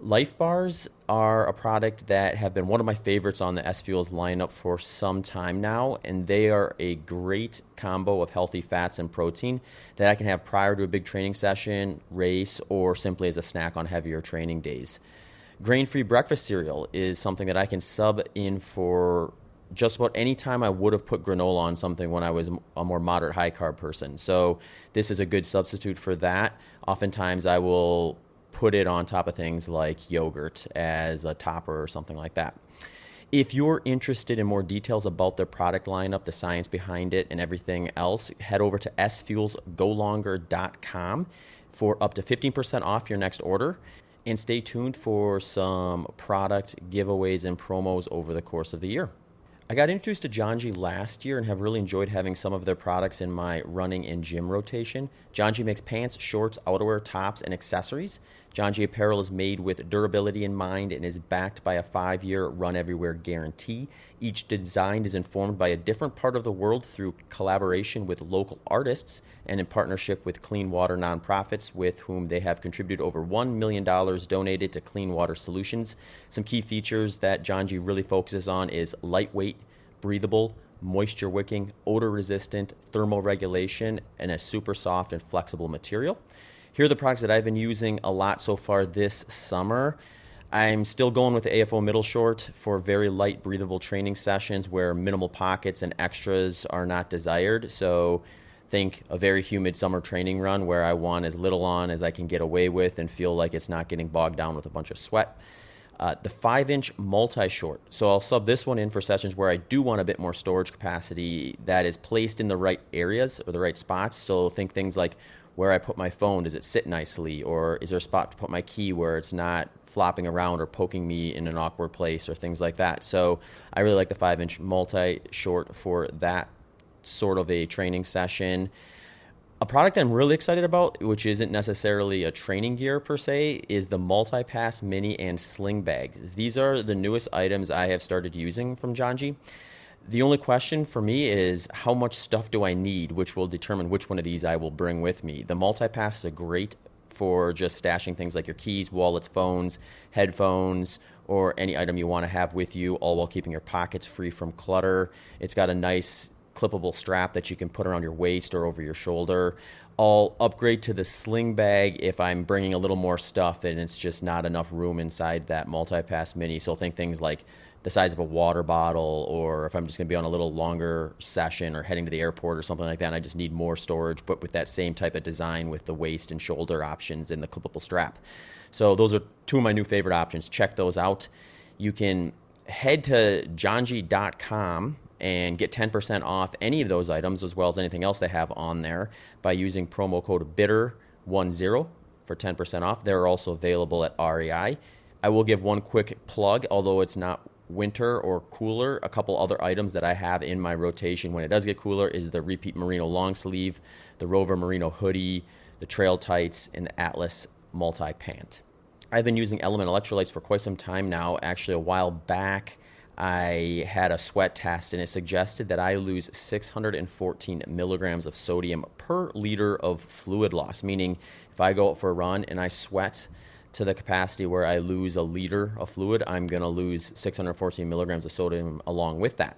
Life Bars are a product that have been one of my favorites on the S-Fuels lineup for some time now, and they are a great combo of healthy fats and protein that I can have prior to a big training session, race, or simply as a snack on heavier training days. Grain-free breakfast cereal is something that I can sub in for just about any time I would have put granola on something when I was a more moderate high-carb person. So this is a good substitute for that. Oftentimes I will put it on top of things like yogurt as a topper or something like that. If you're interested in more details about their product lineup, the science behind it, and everything else, head over to sfuelsgolonger.com for up to 15% off your next order. And stay tuned for some product giveaways and promos over the course of the year. I got introduced to John G last year and have really enjoyed having some of their products in my running and gym rotation. John G makes pants, shorts, outerwear, tops, and accessories. John G apparel is made with durability in mind and is backed by a 5-year run everywhere guarantee. Each design is informed by a different part of the world through collaboration with local artists and in partnership with clean water nonprofits with whom they have contributed over $1 million donated to clean water solutions. Some key features that John G really focuses on is lightweight, breathable, moisture wicking, odor resistant, thermal regulation, and a super soft and flexible material. Here are the products that I've been using a lot so far this summer. I'm still going with the AFO middle short for very light breathable training sessions where minimal pockets and extras are not desired. So think a very humid summer training run where I want as little on as I can get away with and feel like it's not getting bogged down with a bunch of sweat. The 5-inch multi-short. So I'll sub this one in for sessions where I do want a bit more storage capacity that is placed in the right areas or the right spots. So think things like where I put my phone, does it sit nicely? Or is there a spot to put my key where it's not flopping around or poking me in an awkward place or things like that? So I really like the 5-inch multi-short for that sort of a training session. A product I'm really excited about, which isn't necessarily a training gear per se, is the Multipass Mini and Sling Bags. These are the newest items I have started using from John G. The only question for me is how much stuff do I need, which will determine which one of these I will bring with me. The Multipass is a great for just stashing things like your keys, wallets, phones, headphones, or any item you want to have with you, all while keeping your pockets free from clutter. It's got a nice clippable strap that you can put around your waist or over your shoulder. I'll upgrade to the sling bag if I'm bringing a little more stuff and it's just not enough room inside that Multipass Mini. So think things like the size of a water bottle, or if I'm just going to be on a little longer session or heading to the airport or something like that, and I just need more storage, but with that same type of design with the waist and shoulder options and the clippable strap. So those are two of my new favorite options. Check those out. You can head to janji.com and get 10% off any of those items as well as anything else they have on there by using promo code BITTER10 for 10% off. They're also available at REI. I will give one quick plug, although it's not winter or cooler. A couple other items that I have in my rotation when it does get cooler is the Repeat Merino long sleeve, the Rover Merino hoodie, the Trail Tights, and the Atlas multi-pant. I've been using Element electrolytes for quite some time now. Actually, a while back, I had a sweat test, and it suggested that I lose 614 milligrams of sodium per liter of fluid loss, meaning if I go out for a run and I sweat to the capacity where I lose a liter of fluid, I'm going to lose 614 milligrams of sodium along with that.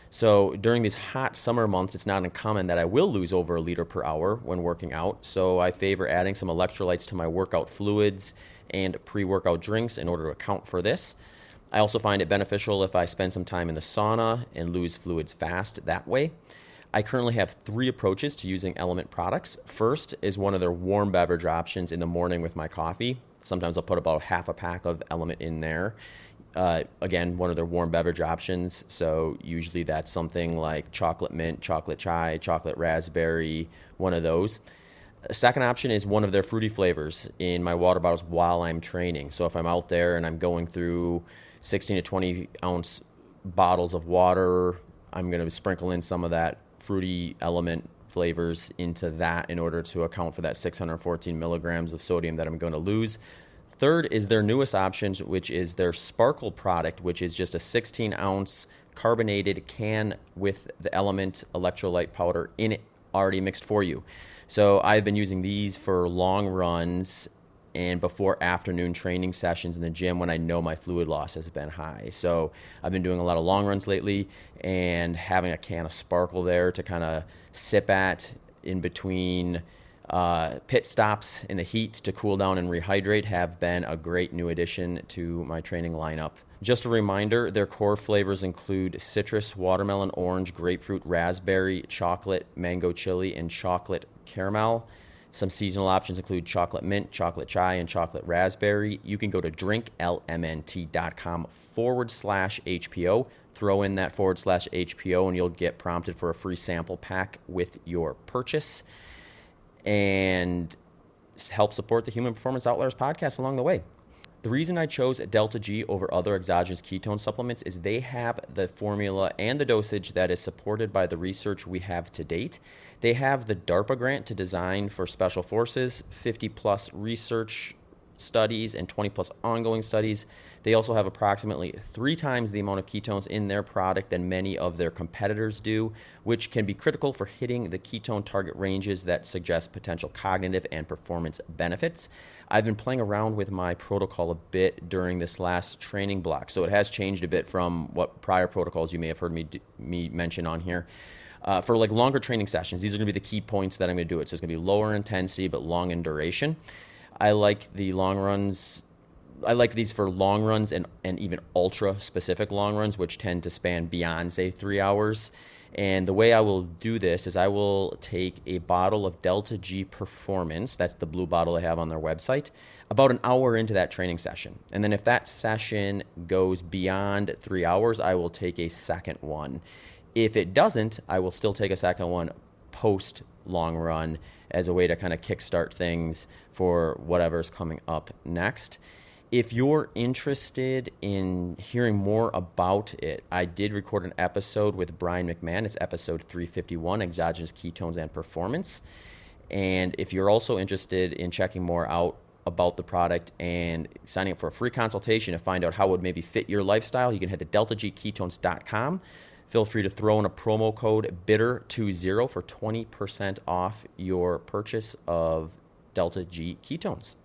So during these hot summer months, it's not uncommon that I will lose over a liter per hour when working out. So I favor adding some electrolytes to my workout fluids and pre-workout drinks in order to account for this. I also find it beneficial if I spend some time in the sauna and lose fluids fast that way. I currently have 3 approaches to using Element products. First is one of their warm beverage options in the morning with my coffee. Sometimes I'll put about half a pack of Element in there. Again, one of their warm beverage options. So usually that's something like chocolate mint, chocolate chai, chocolate raspberry, one of those. A second option is one of their fruity flavors in my water bottles while I'm training. So if I'm out there and I'm going through 16 to 20 ounce bottles of water, I'm going to sprinkle in some of that fruity Element flavors into that in order to account for that 614 milligrams of sodium that I'm going to lose. Third is their newest option, which is their Sparkle product, which is just a 16-ounce carbonated can with the Element electrolyte powder in it already mixed for you. So I've been using these for long runs and before afternoon training sessions in the gym when I know my fluid loss has been high. So I've been doing a lot of long runs lately, and having a can of Sparkle there to kind of sip at in between pit stops in the heat to cool down and rehydrate have been a great new addition to my training lineup. Just a reminder, their core flavors include citrus, watermelon, orange, grapefruit, raspberry, chocolate, mango chili, and chocolate caramel. Some seasonal options include chocolate mint, chocolate chai, and chocolate raspberry. You can go to drinklmnt.com/HPO. Throw in that /HPO and you'll get prompted for a free sample pack with your purchase and help support the Human Performance Outliers podcast along the way. The reason I chose Delta G over other exogenous ketone supplements is they have the formula and the dosage that is supported by the research we have to date. They have the DARPA grant to design for special forces, 50-plus research studies, and 20-plus ongoing studies. They also have approximately 3 times the amount of ketones in their product than many of their competitors do, which can be critical for hitting the ketone target ranges that suggest potential cognitive and performance benefits. I've been playing around with my protocol a bit during this last training block, so it has changed a bit from what prior protocols you may have heard me mention on here. For like longer training sessions, these are going to be the key points that I'm going to do it. So it's going to be lower intensity but long in duration. I like the long runs. I like these for long runs and even ultra specific long runs, which tend to span beyond, say, 3 hours. And the way I will do this is I will take a bottle of Delta G Performance, that's the blue bottle I have on their website, about an hour into that training session. And then if that session goes beyond 3 hours, I will take a second one. If it doesn't, I will still take a second one post long run as a way to kind of kickstart things for whatever's coming up next. If you're interested in hearing more about it, I did record an episode with Brian McMahon. It's episode 351, Exogenous Ketones and Performance. And if you're also interested in checking more out about the product and signing up for a free consultation to find out how it would maybe fit your lifestyle, you can head to deltagketones.com. Feel free to throw in a promo code BITTER20 for 20% off your purchase of Delta G Ketones.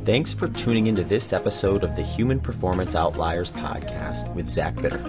Thanks for tuning into this episode of the Human Performance Outliers podcast with Zach Bitter.